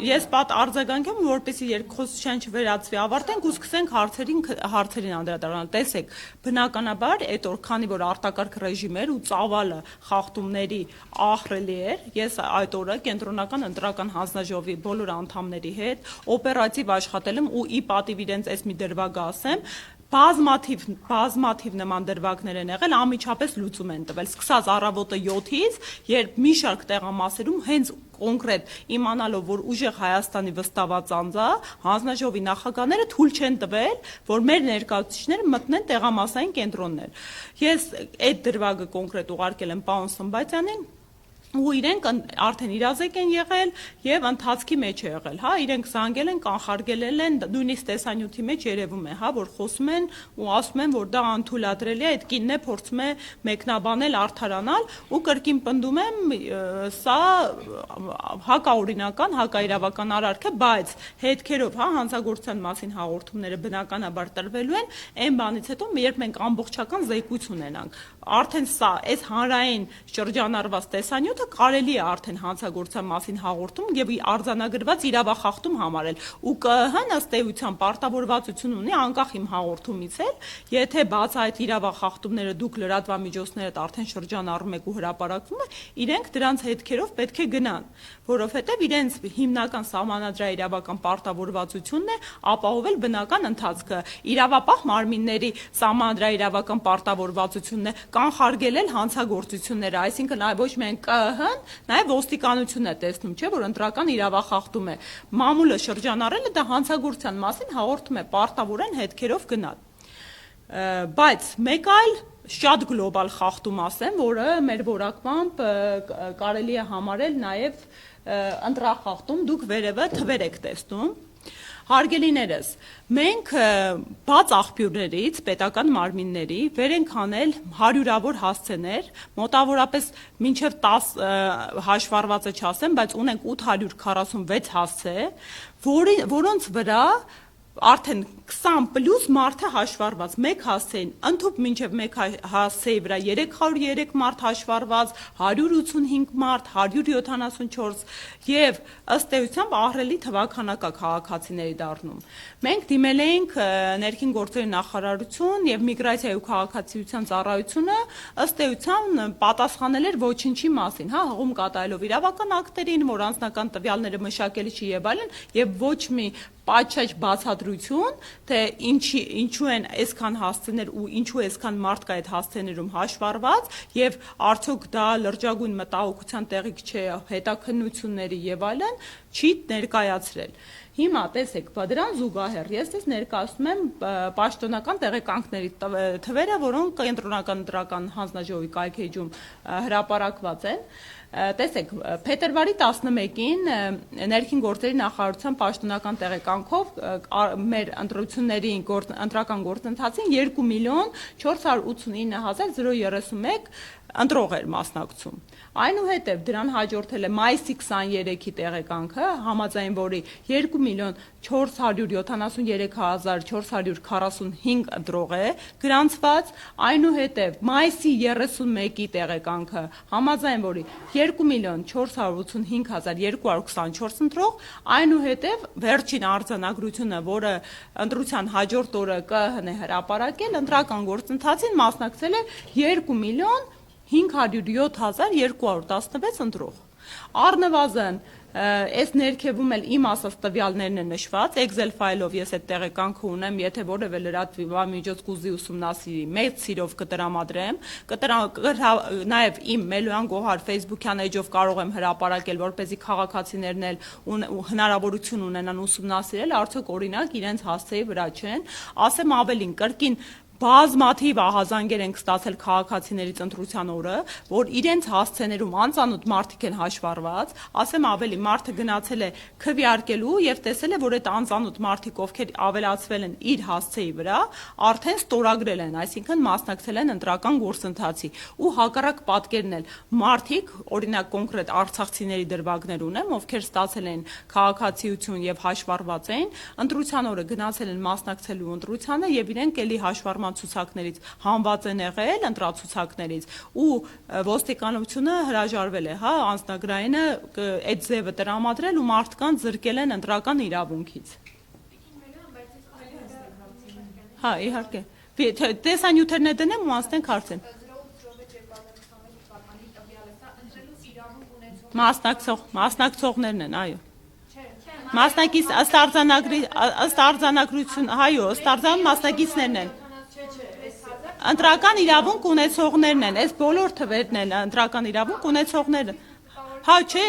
Ես արձագանքեմ, որպեսզի երկխոսության չվերածվի, ավարտենք ու սկսենք հարցերին անդրադառնալ։ Տեսեք, բնականաբար այդ օր, քանի որ արտակարգ ռեժիմ էր ու ծավալը խախտումների ահռելի էր, ես այդ օրը կենտրոնական ընտրական հանձնաժողովի բոլոր անդամների հետ օպերատիվ աշխատել եմ ու ի պատիվ իրենց այս մի դրվագ ասեմ, բազմաթիվ նման դրվագներ են եղել, անմիջապես լուծում են տվել, սկսած առավոտը 7-ից, երբ մի շարք տեղամասերում հենց կոնկրետ իմանալով, որ ուժեղ Հայաստանի վստահված անձա, հանձնաժողովի նախագահները թույլ չեն տվել, որ մեր ներկայացուցիչները մտնեն տեղամասային կենտրոններ։ Ես այդ դրվագը կոնկրետ ուղարկել եմ պարոն Սմբատյանին, ու իրենք արդեն իրազեկ են եղել եւ ընթացքի մեջ է եղել, հա, իրենք զանգել են, կանխարգելել են, նույնիսկ տեսանյութի մեջ երևում է, հա, որ խոսում են ու ասում են, որ դա անթույլատրելի է, այդ կինն է փորձում է մեկնաբանել, արդարանալ ու կրկին պնդում եմ, սա հակաօրինական, հակաիրավական արարք է, բայց հետքերով, հա, հանցագործության մասին հաղորդումները բնականաբար տրվելու են, այն բանից հետո, երբ մենք ամբողջական զեկույց ունենանք, արդեն սա, այս հանրային շրջանառված տեսանյութը կարելի է արդեն հանցագործության մասին հաղորդում եւ արձանագրված իրավախախտում համարել ու ԿԸՀ-ն ըստ էության պարտավորվածություն ունի անկախ իմ հաղորդումից էլ, եթե բաց այդ իրավախախտումները դուք լրատվամիջոցներդ արդեն շրջանառում եք ու հրապարակվում է, իրենք դրանց հետքերով պետք է գնան, որովհետեւ իրենց հիմնական սահմանադրաիրավական պարտավորվածությունն է ապահովել բնական ընթացքը, իրավապահ մարմինների սահմանադրաիրավական պարտավորվածությունն է կանխարգելել հանցագործությունները, այսինքն ոչ միայն ԿԸՀ-ն, նաև ոստիկանությունն է տեսնում, չէ, որ ընտրական իրավախախտում է։ Մամուլը շրջանառելը դա հանցագործության մասին հաղորդում է պարտավոր են հետքերով գնալ։ Բայց մեկ այլ շատ գլոբալ խախտում ասեմ, որը մեր որակմամբ կարելի է համարել նաև ընտրախախտում, դուք վերևը թվեր եք տեսնում։ Հարգելիներս, մենք բաց աղբյուրներից, պետական մարմինների վեր ենք անել հարյուրավոր հասցեներ, մոտավորապես մինչև 10 հաշվառվածը չասեմ, բայց ունենք 846 հասցե, որոնց վրա արդեն 20 պլյուս մարդ է հաշվառված, մեկ հասցեին, ընդհուպ մինչև մեկ հասցեի վրա 303 մարդ հաշվառված, 185 մարդ, 174 և ըստ էությամբ ահռելի թվաքանակա քաղաքացիների դառնում։ Մենք դիմել էինք ներքին գործերի նախարարություն և միգրացիայի ու քաղաքացիության ծառայությունը ըստ էության պատասխանել էր ոչինչի մասին, հա, հղում կատարելով իրավական ակտերին, որ անձնական տվյալները մշակելի չի եւ այլն, եւ ոչ մի պատշաճ բացատրություն, թե ինչու են այսքան հասցեներ ու ինչու այսքան մարդ կա այդ հասցեներում հաշվառված եւ արդյոք դա լրջագույն մտահոգության տեղիք չէ հետաքննությունների եւ այլն, չի ներկայացրել։ Հիմա տեսեք, դրան զուգահեռ ես ներկայացնում եմ պաշտոնական տեղեկանքների թվերը, որոնք կենտրոնական ընտրական հանձնաժողովի կայքէջում հրապարակված են։ Տեսեք, փետրվարի 11-ին ներքին գործերի նախարարության պաշտոնական տեղեկանքով մեր ընտրական գործընթացին 2 միլիոն 489 031 ընտրող էր մասնակցում։ Այնուհետև դրան հաջորդել է մայիսի 23-ի տեղեկանքը, համաձայն որի 2 միլիոն 473 445 ընտրող է գրանցված, այնուհետև մայիսի 31-ի տեղեկանքը, համաձայն որի 2 միլիոն 485 224 ընտրող, այնուհետև վերջին արձանագրությունը, որը ընտրության հաջորդ օրը ԿԸՀ-ն է հրապարակել, ընտրական գործընթացին մասնակցել է 2 միլիոն 507 216 ընտրող։ Առնվազն այս ներքևում էլ իմ ասած տվյալներն են նշված, Excel ֆայլով ես այդ տեղեկանքը ունեմ, եթե որևէ լրատվամիջոց կուզի ուսումնասիրի, մեծ սիրով կտրամադրեմ, նաև իմ Մելոյան Գոհար Facebook-յան էջով կարող եմ հրապարակել, որպեսզի քաղաքացիներն էլ հնարավորություն ունենան ուսումնասիրել, արդյոք օրինակ իրենց հասցեի վրա չեն, ասեմ ավելին, կրկին բազմաթիվ ահազանգեր ենք ստացել քաղաքացիներից ընտրության օրը, որ իրենց հասցեներում անծանոթ մարդիկ են հաշվառված, ասեմ ավելի, մարդը գնացել է քվեարկելու եւ տեսել է, որ այդ անծանոթ մարդիկ, ովքեր ավելացվել են իր հասցեի վրա, արդեն ստորագրել են, այսինքն մասնակցել են ընտրական գործընթացի ու հակառակ պատկերն էլ մարդիկ, օրինակ կոնկրետ արցախցիների դրվագներ ունեմ, ովքեր ստացել են քաղաքացիություն եւ հաշվառված էին, ընտրության օրը գնացել են մասնակցելու ընտրությանը եւ իրենք էլի հաշվառ ցուցակներից հանված են եղել ընտրացուցակներից ու ոստիկանությունը հրաժարվել է, հա, անձնագրայինը այդ ձևը տրամադրել ու մարդկանց զրկել են ընտրական իրավունքից։ Հա, իհարկե։ Տեսանյութերն է դնեմ ու անցնենք հարցին։ Մասնակցողներն են, այո։ Մասնակից ըստ արձանագրություն, այո, ըստ արձան մասնակիցներն են։ Ընտրական իրավունք ունեցողներն են, այս բոլոր թվերն են ընտրական իրավունք ունեցողները։ Հա, չէ։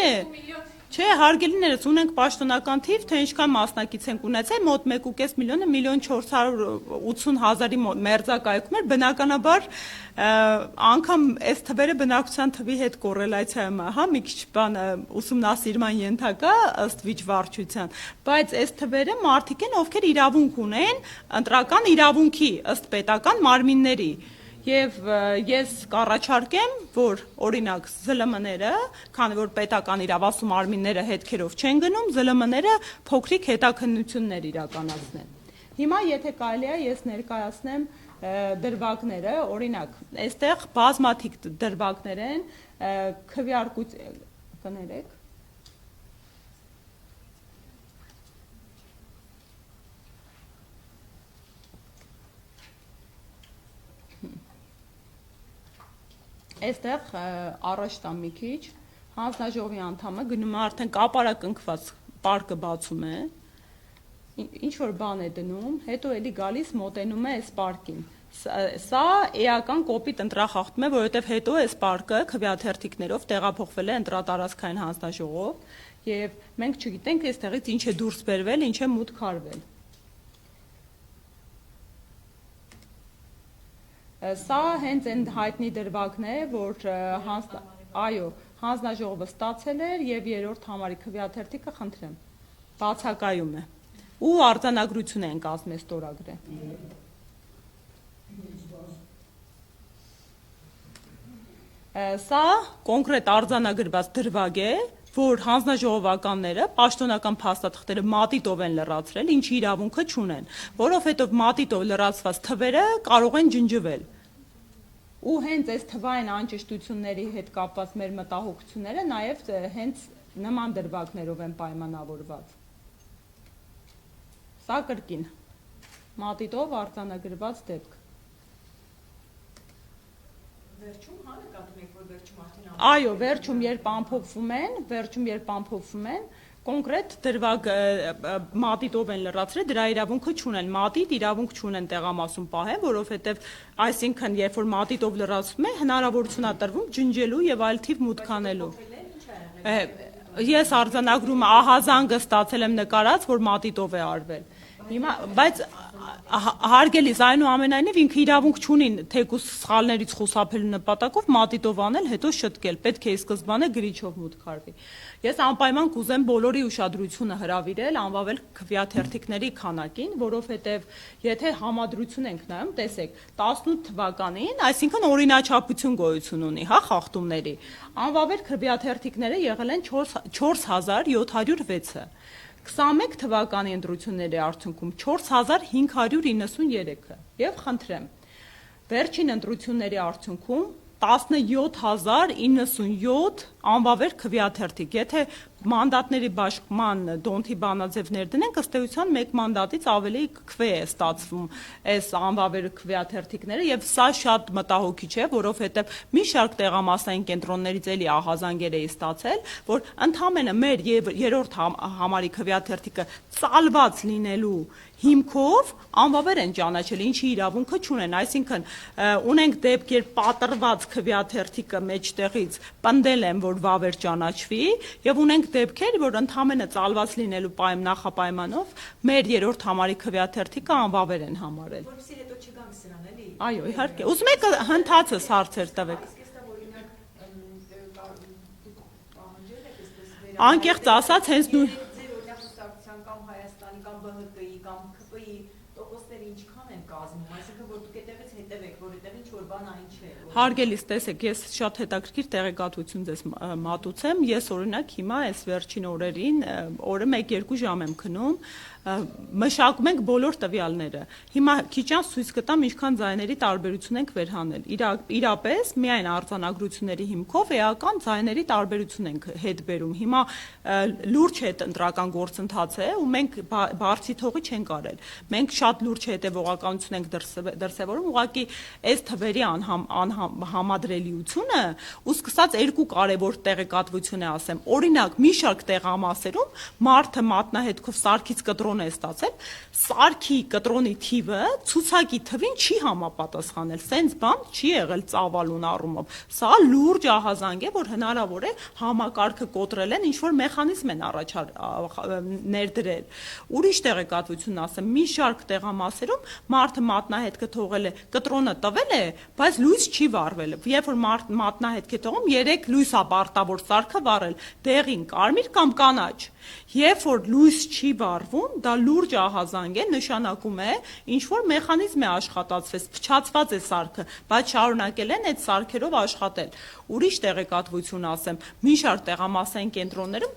Չէ, հարգելիներս, ունենք պաշտոնական թիվ, թե ինչքան մասնակից ենք ունեցել, մոտ 1.5 միլիոնը 1.480.000-ի մերձակայքում էր, բնականաբար անգամ այս թվերը բնակչության թվի հետ կոռելացիայում է, հա, մի քիչ բան ուսումնասիրման ենթակա ըստ վիճվարչության, բայց այս թվերը մարդիկ են, ովքեր իրավունք ունեն, ընտրական իրավունքի ըստ պետական մարմինների։ Եվ ես կառաջարկեմ, որ օրինակ ԶԼՄ-ները, քանի որ պետական իրավասու մարմինները հետքերով չեն գնում, ԶԼՄ-ները փոքրիկ հետաքննություններ իրականացնեն։ Հիմա եթե կարելի է, ես ներկայացնեմ դրվագները, օրինակ, այստեղ բազմաթիվ դրվագներ են, քվեարկություն, կներեք։ Այստեղ առաջ տամ մի քիչ, հանձնաժողովի անդամը գնում է արդեն կապարակնքված պարկը բացում է, ինչ որ բան է դնում, հետո էլի գալիս մոտենում է այս պարկին։ Սա էական կոպիտ ընտրախախտում է, որովհետև հետո այս պարկը քվեաթերթիկներով տեղափոխվել է ընտրատարածքային հանձնաժողով, եւ մենք չգիտենք այստեղից ինչ է դուրս բերվել, ինչ է մուտք արվել։ Սա հենց այն հայտնի դրվագն է, որ հանձնաժողովը ստացել էր եւ երրորդ համարի քվեաթերթիկը խնդրեմ, բացակայում է ու արձանագրություն են կազմել ստորագրել։ Սա կոնկրետ արձանագրված դրվագ է, որ հանձնաժողովականները պաշտոնական փաստաթղթերը մատիտով են լրացրել, ինչի իրավունքը չունեն, որովհետև մատիտով լրացված թվերը կարող են ջնջվել։ Ու հենց այս թվային անճշտությունների հետ կապված մեր մտահոգությունները նաև հենց նման դրվագներով են պայմանավորված։ Սա կրկին մատիտով արձանագրված դեպք։ Վերջում հա նկատում եք, որ վերջում արդեն Այո, վերջում երբ ամփոփվում են, կոնկրետ դրվագ մատիտով են լրացրել, դրա իրավունքը չունեն, մատիտ իրավունք չունեն տեղամասում պահեն, որովհետև այսինքն երբ որ մատիտով լրացվում է, հնարավորություն է տրվում ջնջելու եւ այլ թիվ մուտք անելու։ Ես արձանագրումը ահազանգը ստացել եմ նկարած, որ մատիտով է արվել։ Հիմա, բայց հարգելիս այնուամենայնիվ ինքը իրավունք չունի թեկուզ սխալներից խուսափելու նպատակով մատիտով անել, հետո շտկել, պետք է սկզբանե գրիչով մուտք արվի։ Ես անպայման կուզեմ բոլորի ուշադրությունը հրավիրել անվավել քվեաթերթիկների քանակին, որովհետև եթե համադրություն ենք նայում, տեսեք, 18 թվականին, այսինքն օրինաչափություն գոյություն ունի, հա, խախտումների, անվավել քվեաթերթիկները եղել են 4706-ը, 21 թվականի ընտրությունների արդյունքում 4593-ը եւ խնդրեմ վերջին ընտրությունների արդյունքում 17097 անվավեր քվեաթերթիկ, եթե մանդատների բաշխման դոնթի բանաձևներ դնենք, ըստ էության մեկ մանդատից ավելի քվե է ստացվում այս անվավեր քվեաթերթիկները եւ սա շատ մտահոգիչ է, որովհետեւ մի շարք տեղամասային կենտրոններից էլի ահազանգեր էի ստացել, որ ընդհանրապես մեր երրորդ համարի քվեաթերթիկը ծալված լինելու հիմքով անվավեր են ճանաչել, ինչի իրավունքը չունեն, այսինքն ունենք դեպք, երբ պատրված քվեաթերթիկը մեջտեղից պնդել են, որ վավեր ճանաչվի, եւ ունենք դեպքեր, որ ընդհանրապես ծալված լինելու նախապայմանով մեր երրորդ համարի քվեաթերթիկը անվավեր են համարել։ Որպեսզի հետո չգանք սրան, էլի։ Այո, իհարկե։ Ուզում եք հնդածս հարցեր տվեք։ Անկեղծ ասած, հենց նույն կամ Հայաստանի կամ ԲՀԿ-ի կամ ՔՊ-ի տոկոսները ինչքան են կազմում, այսինքն որ դուք այդտեղից հետևեք, որ այդտեղ ինչ որ բան այն չէ։ Հարգելիս, տեսեք, ես շատ հետաքրքիր տեղեկատվություն ձեզ մատուցեմ, ես օրինակ հիմա այս վերջին օրերին, օրը 1-2 ժամ եմ քնում, մշակում ենք բոլոր տվյալները։ Հիմա քիչ անց ցույց կտամ ինչքան ձայների տարբերություն ենք վերհանել։ Իրապես միայն արձանագրությունների հիմքով էական ձայների տարբերություն ենք հետ բերում։ Հիմա լուրջ հետընտրական գործընթաց է ու մենք բարձի թողի չենք արել։ Մենք շատ լուրջ հետևողականություն ենք դրսևորում, ուղղակի այս թվերի համադրելիությունը ու սկսած երկու կարևոր տեղեկատվություն է ասեմ։ Օրինակ, մի շարք տեղամասերում մարդը մատնահետքով սարքից կտրոն կենտրոն է ստացել, սարքի կտրոնի թիվը ցուցակի թվին չի համապատասխանել, սենց բան չի եղել ծավալուն առումով։ Սա լուրջ ահազանգ է, որ հնարավոր է համակարգը կոտրել են, ինչ-որ մեխանիզմ են ներդրել։ Ուրիշ տեղեկատվություն ասեմ, մի շարք տեղամասերում մարդը մատնահետքը թողել է, կտրոնը տվել է, բայց լույս չի վառվել։ Երբ որ մատնահետք է թողում, 3 լույսապարտավոր սարքը վառել, դեղին, կարմիր կամ կանաչ։ Երբ որ լույս չի վառվում, դա լուրջ ահազանգ է, նշանակում է, ինչ որ մեխանիզմ է աշխատացվել, փչացված է սարքը, բայց շարունակել են այդ սարքերով աշխատել։ Ուրիշ տեղեկատվություն ասեմ, մի շարք տեղամասային կենտրոններում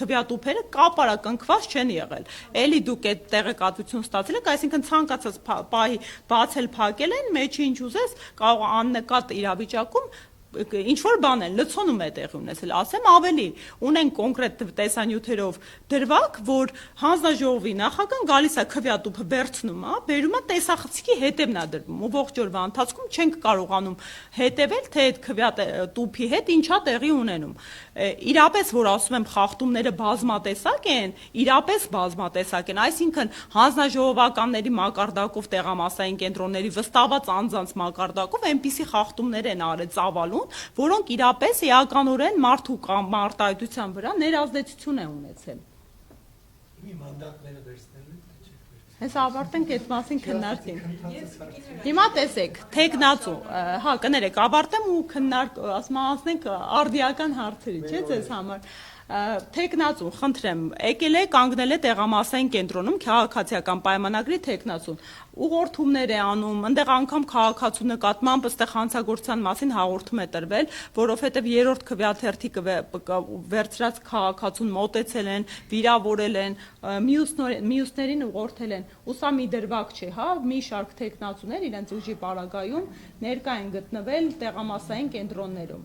քվյատուփերը կապարակնքված չեն եղել։ Էլի դուք այդ տեղեկատվություն ստացել եք, այսինքն ցանկացած պահի բացել, փակել են, մեջի ինչ ուզես, կարող աննկատ իրավիճակում ինչ որ բան են, լցոնում է տեղի ունեցել, ասեմ ավելի, ունեն կոնկրետ տեսանյութերով դրվագ, որ հանձնաժողովի նախագահան գալիս է քվյատուփը վերցնում է, բերում է տեսախցիկի հետևն է դրվում, ու ողջ օրվա ընթացքում չենք կարողանում հետևել, թե այդ քվյատուփի հետ ինչա տեղի ունենում։ Իրապես, որ ասում եմ, խախտումները բազմատեսակ են, իրապես բազմատեսակ են, այսինքն հանձնաժողովականների մակարդակով տեղամասային կենտրոնների վստահված անձանց մակարդակով այնպիսի խախտումներ են արել ծավալուն, որոնք իրապես էականորեն մարդու կամ մարտահայտության վրա ներազդեցություն է ունեցել։ Մի մանդատները վերցնելու Հենց ավարտենք այդ մասին քննարկենք։ Հիմա տեսեք, թեկնածու, հա, կներեք, ավարտեմ ու անցնենք արդիական հարցերի, չէ՞ ձեզ համար։ Թեկնածու, խնդրեմ, եկել է կանգնել է տեղամասային կենտրոնում քաղաքացիական պայմանագրի թեկնածուն, ուղղորդումներ է անում, այնտեղ անգամ քաղաքացու նկատմամբ ըստեղ հանցագործության մասին հաղորդում է տրվել, որովհետև երրորդ քվեաթերթի վերցրած քաղաքացուն մոտեցել են, վիրավորել են, մյուսներին ուղղորդել են, ու սա մի դրվագ չէ, հա, մի շարք թեկնածուներ իրենց ուժի պարագայում ներկա են գտնվել տեղամասային կենտրոններում։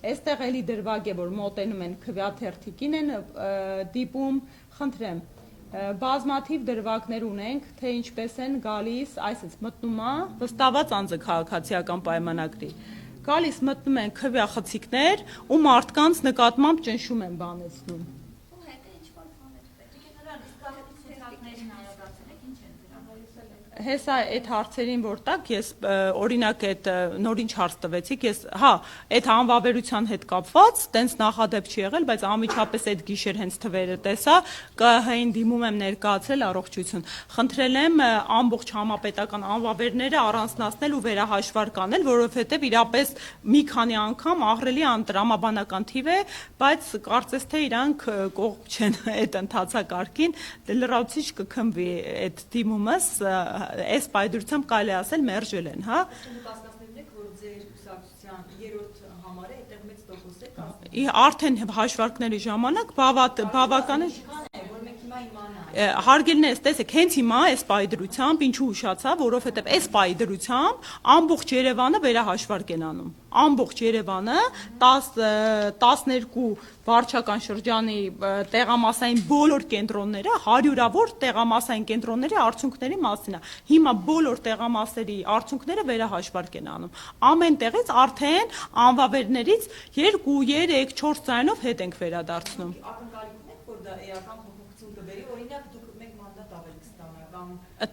Այստեղ էլի դրվագ է, որ մոտենում են քվեաթերթիկին են դիպում, խնդրեմ, բազմաթիվ դրվագներ ունենք, թե ինչպես են գալիս, այսպես մտնում է, վստահված անձը քաղաքացիական պայմանագրի, գալիս մտնում են քվեախցիկներ ու մարդկանց նկատմամբ ճնշում են բանեցնում։ Հեսա այդ հարցերին որ տակ ես օրինակ այդ նոր ինչ հարց տվեցիք ես հա այդ անվավերության հետ կապված տենց նախադեպ չի եղել բայց անմիջապես այդ գիշեր հենց թվերը տեսա ԿՀ-ին դիմում եմ ներկայացրել առողջություն խնդրել եմ ամբողջ համապետական անվավերները առանձնացնել ու վերահաշվարկ անել որովհետև իրապես մի քանի անգամ ահռելի անտրամաբանական թիվ է բայց կարծես թե իրանք կողմ չեն այդ ընթացակարգին լրացուցիչ կքմվի այդ դիմումս այս պայդրությամբ կարելի ասել մերժել են, հա։ Կասկածներն եք, որ ձեր ուսակցության երրորդ համարը այդտեղ մեծ տոկոս է կազմում։ Արդեն հաշվարկների ժամանակ բավական է որ մենք հիմա իմանանք։ Հարգելն է, տեսեք, հենց հիմա այս պայդրությամբ ինչու ուշացա, որովհետև այս պայդրությամբ ամբողջ Երևանը վերահաշվարկ են անում։ Ամբողջ Երևանը 12 վարչական շրջանի տեղամասային բոլոր կենտրոնները հարյուրավոր տեղամասային կենտրոնների արդյունքների մասին է։ Հիմա բոլոր տեղամասերի արդյունքները վերահաշվարկ են անում։ Ամեն տեղից արդեն անվավերներից 2, 3, 4 ձայնով հետ ենք վերադարձնում։ Ակնկալիք ունեք, որ դա էական փոփոխություն կբերի, օրինակ դուք մեկ մանդատ ավելի կստանաք կամ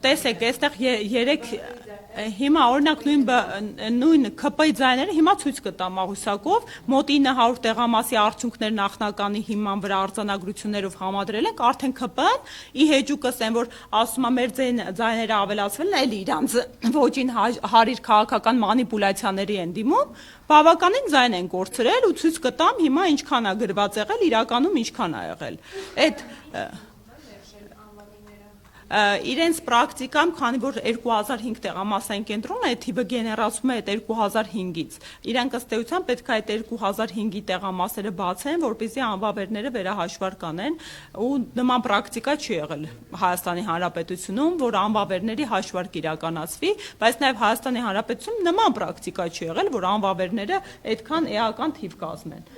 տեսեք, այստեղ 3 հիմա օրինակ նույն ԿՊ-ի ձայները հիմա ցույց կտամ մահուսակով մոտ 900 տեղամասի արդյունքներ նախնականի հիման վրա արձանագրություններով համադրել ենք արդեն ԿՊ-ն ի հեճուկս են որ ասում է մեր ձայները ավելացվել են էլի իրանց ոչին հարիր քաղաքական մանիպուլյացիաների են դիմում բավականին ձայն են կորցրել ու ցույց կտամ հիմա ինչքան է գրված եղել իրականում ինչքան է եղել այդ իրենց պրակտիկայում, քանի որ 2005 տեղամասային կենտրոնը այդ թիվը գեներացում է այդ 2005-ից։ Իրանք ըստ էության պետք է այդ 2005-ի տեղամասերը բացեն, որպեսզի անվավերները վերահաշվարկ անեն, ու նման պրակտիկա չի եղել Հայաստանի Հանրապետությունում, որ անվավերների հաշվարկ իրականացվի, բայց նաև Հայաստանի Հանրապետությունում նման պրակտիկա չի եղել, որ անվավերները այդքան էական թիվ կազմեն։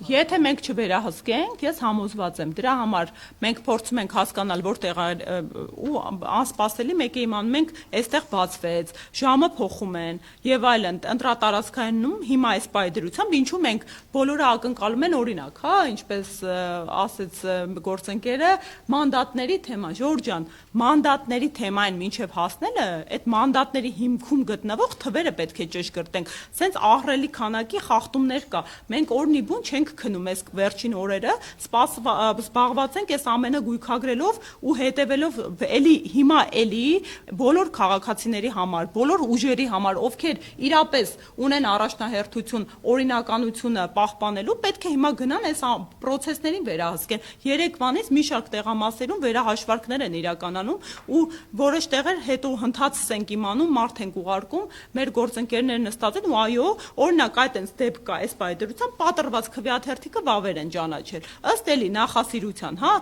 Եթե մենք չվերահսկենք, ես համոզված եմ, դրա համար մենք փորձում ենք հասկանալ, որտեղ ու անսպասելի մեկը իմանում ենք, այստեղ բացվեց, ժամը փոխում են եւ այլն, ընտրատարածքայնում հիմա այս պայդրությամբ ինչու մենք բոլորը ակնկալում են օրինակ, հա, ինչպես ասեց գործընկերը, մանդատների թեմա, Ժորժ ջան, մանդատների թեմային մինչև հասնելը, այդ մանդատների հիմքում գտնվող թվերը պետք է ճշգրտենք, սենց ահռելի քանակի խախտումներ կա, մենք օրնի բուն չենք քնում այս վերջին օրերը, զբաղված ենք այս ամենը գույքագրելով ու հետևելով հիմա էլի բոլոր քաղաքացիների համար, բոլոր ուժերի համար, ովքեր իրապես ունեն առաջնահերթություն օրինականությունը պահպանելու, պետք է հիմա գնան այս պրոցեսներին վերահսկեն։ Երեկվանից մի շարք տեղամասերում վերահաշվարկներ են իրականանում ու որոշ տեղեր հետո հնդածս ենք իմանում, մարդ ենք ուղարկում, մեր գործընկերները նստած են ու այո, օրինակ այդ այնց դեպք կա այս պայդրությամբ պատրված քվեաթերթիկը վավեր են ճանաչել։ Ըստ էլի նախասիրության, հա,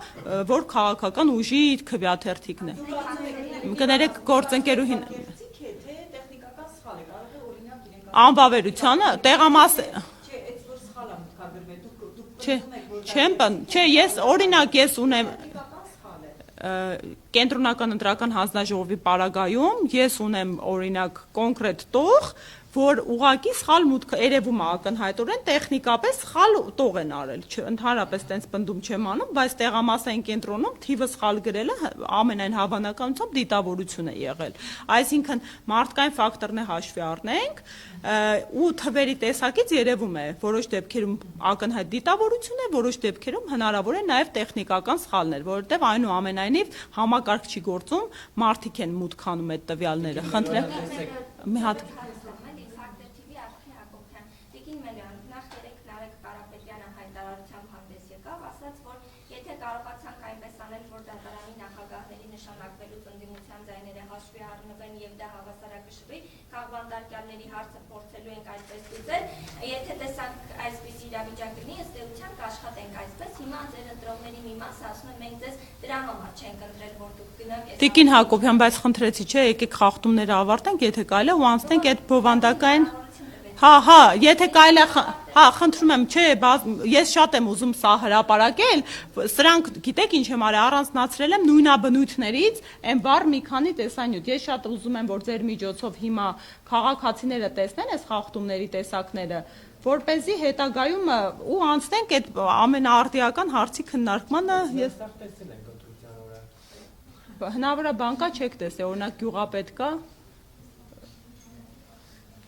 որ քաղաքական ուժի քվեաթերթիկն է։ Կներեք գործընկերուհին անվավերությանը տեղամաս Չէ, ես օրինակ ես ունեմ կենտրոնական ընտրական հանձնաժողովի պարագայում ես ունեմ օրինակ կոնկրետ տող, որ ուղակի սխալ մուտք երևում է ակնհայտորեն տեխնիկապես սխալ տող են արել, ընդհանրապես տենց պնդում չեմ անում, բայց տեղամասային կենտրոնում թիվը սխալ գրելը ամենայն հավանականությամբ դիտավորություն է եղել, այսինքն մարդկային ֆակտորն է հաշվի առնենք ու թվերի տեսակից երևում է որոշ դեպքերում ակնհայտ դիտավորություն է, որոշ դեպքերում հնարավոր է նաև տեխնիկական սխալներ, որովհետև այնուամենայնիվ համակարգ չի գործում, մարդիկ են մուտք անում այդ տվյալները, խնդրեմ մի հատ կարողացանք այնպես անել, որ դատարանի նախագահների նշանակվելուց ընդդիմության ձայները հաշվի առնվեն եւ դա հավասարակշռվի, քաղբանտարկյալների հարցը փորձելու ենք այդպես լուծել, եթե տեսանք այսպիսի իրավիճակ լինի, ըստ էության կաշխատենք այսպես, հիմա ձեր ընտրողների մի մասը ասում են մենք ձեզ դրա համար չենք ընտրել, որ դուք գնաք։ Տիկին Հակոբյան, բայց խնդրեցի, չէ, եկեք խախտումները ավարտենք, եթե կարելի է ու անցնենք այդ բովանդակային Հա, եթե կարելի է, հա, խնդրում եմ, չէ, ես շատ եմ ուզում սա հրապարակել, սրանք, գիտեք ինչ եմ արել, առանձնացրել եմ նույնաբնույթներից, այն բառ մի քանի տեսանյութ, ես շատ ուզում եմ, որ ձեր միջոցով հիմա քաղաքացիները տեսնեն այս խախտումների տեսակները, որպեսզի հետագայում ու անցնենք այդ ամենաարդիական հարցի քննարկմանը, ես հնարավոր է բան կա չեք տեսել, օրինակ գյուղապետ կա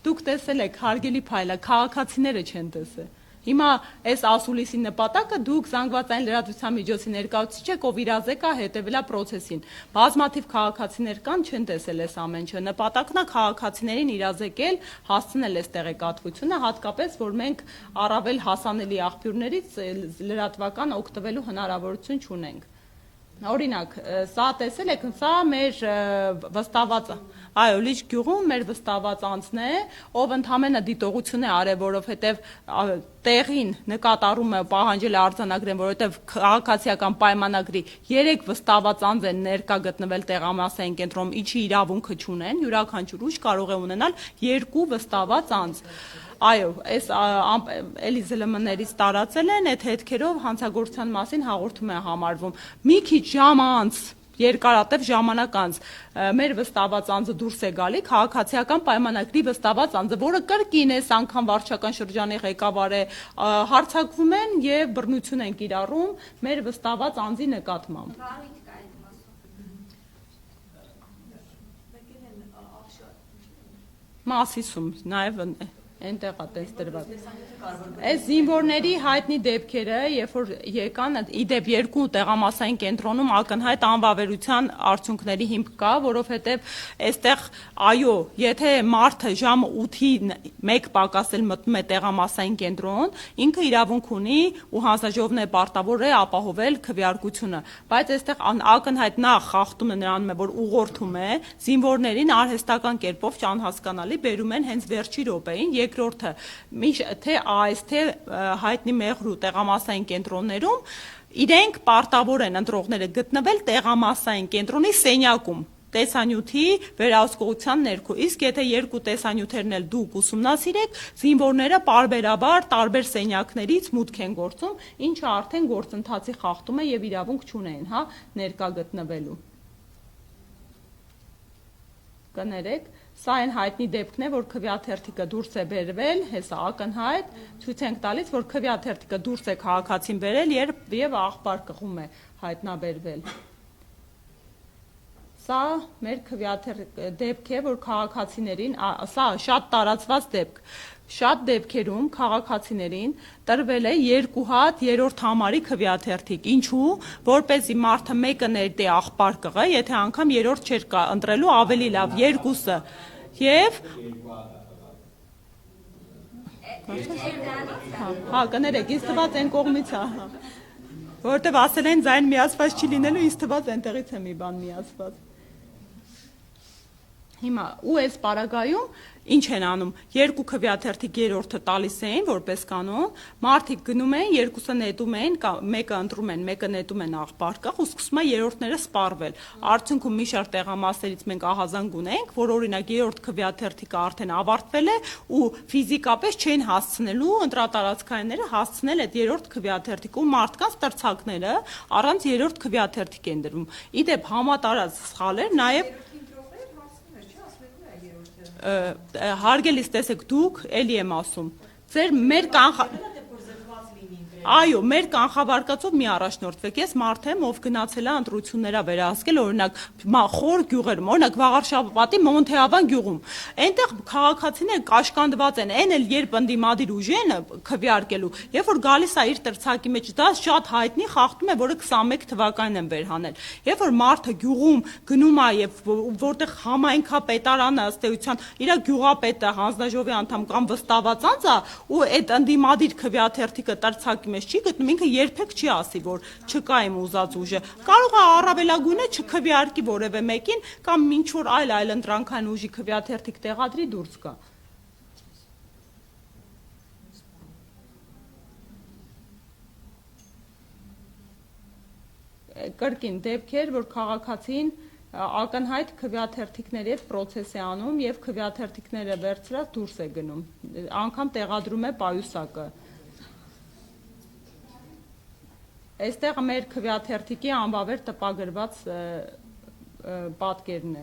Դուք տեսել եք, հարգելի փայլա, քաղաքացիները չեն տեսել։ Հիմա այս ասուլիսի նպատակը դուք զանգվածային լրատվության միջոցի ներկայացուցիչ եք, ով իրազեկ է հետևելա process-ին։ Բազմաթիվ քաղաքացիներ կան, չեն տեսել այս ամեն ինչը։ Նպատակն է քաղաքացիներին իրազեկել, հասցնել այս տեղեկատվությունը, հատկապես որ մենք առավել հասանելի աղբյուրներից լրատվական օգտվելու հնարավորություն չունենք։ Օրինակ, սա տեսել եք, սա մեր վստահված, այո, Լիճ գյուղում մեր վստահված անձն է, ով ընդհանրապես դիտողություն է արել, որովհետև տեղին նկատառումը պահանջել է արձանագրեն, որովհետև քաղաքացիական պայմանագրի 3 վստահված անձ են ներկա գտնվել տեղամասային կենտրոնում, ինչի իրավունքը չունեն, յուրաքանչյուր ուժ կարող է ունենալ 2 վստահված անձ։ Այո, այս էլի ԶԼՄ-ներից տարածել են, այդ հետքերով հանցագործության մասին հաղորդում է համարվում։ Մի քիչ ժամ անց, երկարատև ժամանակ անց մեր վստահված անձը դուրս է գալի, քաղաքացիական պայմանագրի վստահված անձը, որը կրկին այս անգամ վարչական շրջանի ղեկավար է, հարձակվում են եւ բռնություն են կիրառում մեր վստահված անձի նկատմամբ։ Մասիսում նաև Այնտեղ է տես դրված։ Այս զինվորների հայտնի դեպքերը, երբ որ եկան, իդեպ 2 տեղամասային կենտրոնում ակնհայտ անվավերության արդյունքների հիմք կա, որովհետև այստեղ այո, եթե մարդը ժամը 8-ին 1 պակասել մտնում է տեղամասային կենտրոն, ինքը իրավունք ունի ու հանձնաժողովն է պարտավոր է ապահովել քվեարկությունը, բայց այստեղ ակնհայտ նախ խախտումը նրանում է, որ ուղղորդում է զինվորներին արհեստական կերպով չանհասկանալի բերում են հենց վերջի րոպեին, երկրորդը թե այս թե հայտնի մեղրու տեղամասային կենտրոններում իրենք պարտավոր են ընտրողները գտնվել տեղամասային կենտրոնի սենյակում տեսանյութի վերահսկողության ներքո։ Իսկ եթե երկու տեսանյութերն էլ դուք ուսումնասիրեք, զինվորները պարբերաբար տարբեր սենյակներից մուտք են գործում, ինչը արդեն գործընթացի խախտում է եւ իրավունք չունեն, հա, ներկա գտնվելու։ Կներեք, սա այն հայտնի դեպքն է, որ քվեաթերթիկը դուրս է բերվել, հեսա ակնհայտ, ցույց ենք տալիս, որ քվեաթերթիկը դուրս է քաղաքացին բերել եւ աղբար կղում է հայտնաբերվել։ Սա մեր դեպք է, որ քաղաքացիներին, սա շատ տարածված դեպք, շատ դեպքերում քաղաքացիներին տրվել է 2 հատ 3-րդ համարի քվեաթերթիկ, ինչու, որպեսզի մարդը մեկը ներդե աղբար կղը, եթե անգամ 3-րդ չէր ընտրելու, ավելի լավ 2-ը եւ հա կներեք, ինձ թվաց այն կողմից է, որովհետեւ ասել են ձայն միացված չի լինելու, ինձ թվաց այնտեղից է մի բան միացված։ Հիմա ու այս պարագայում ինչ են անում, 2 քվեաթերթիկ 3-րդը տալիս էին որպես կանոն, մարդիկ գնում են, 2-ը նետում են, մեկը ընտրում են, մեկը նետում են աղբարկղ ու սկսում է 3-րդները սպառվել։ Արդյունքում մի շարք տեղամասերից մենք ահազանգ ունենք, որ օրինակ 3-րդ քվեաթերթիկը արդեն ավարտվել է ու ֆիզիկապես չեն հասցնելու ընտրատարածքայինները հասցնել այդ 3-րդ քվեաթերթիկը ու մարդկանց տրցակները առանց 3-րդ քվեաթերթիկ են դրվում։ Իդեպ համատարած սխալ էր նաև հարգելիս տեսեք դուք էլի եմ ասում ձեր մեր այո մեր կանխավարկածով մի առաջնորդվեք ես մարդ եմ ով գնացել է ընտրությունները վերահսկել օրինակ խոր գյուղերում օրինակ Վաղարշապատի Մոնթեավան գյուղում այնտեղ քաղաքացիները կաշկանդված են այն էլ երբ ընդդիմադիր ուժի են քվեարկելու երբ որ գալիս է իր տրցակի մեջ դա շատ հայտնի խախտում է որը 21 թվականին են վերհանել երբ որ մարդը գյուղում գնում է եւ որտեղ համայնքապետարանը ըստ էության իր գյուղապետը հանձնաժողովի անդամ կամ վստահված անձ է ու այդ ընդդիմադիր քվեաթերթիկը տրցակի մեջ չի գտնում ինքը երբեք չի ասի որ չկա իմ ուզած ուժը կարող է առավելագույնը չքվեարկի որևէ մեկին կամ ինչ որ այլ ընտրանքային ուժի քվեաթերթիկ տեղադրի դուրս գա կրկին դեպքեր որ քաղաքացին ակնհայտ քվեաթերթիկների հետ պրոցես է անում եւ քվեաթերթիկները վերցրած դուրս է գնում անգամ տեղադրում է պայուսակը Այստեղ մեր քվեաթերթիկի անվավեր տպագրված պատկերն է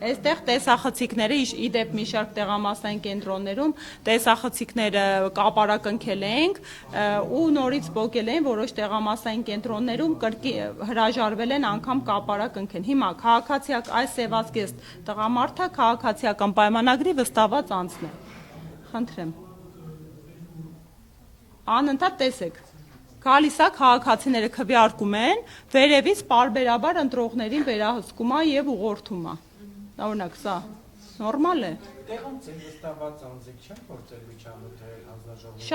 Այստեղ տեսախցիկները իդեպ մի շարք տեղամասային կենտրոններում տեսախցիկները կապարակնքել ենք ու նորից փոկել են որոշ տեղամասային կենտրոններում հրաժարվել են անգամ կապարակնքեն հիմա քաղաքացիակ այս սևացկեստ տղամարդը քաղաքացիական պայմանագրի վստահված անձն է խնդրեմ անընդհատ տեսեք Գալիս է քաղաքացիները քվեարկում են, վերևից պարբերաբար ընտրողներին վերահսկում է եւ ուղղորդում է։ Օրինակ, սա նորմալ է։ Տեղում վստահված անձիկ չեն փորձել միջամտել հանձնաժողովի։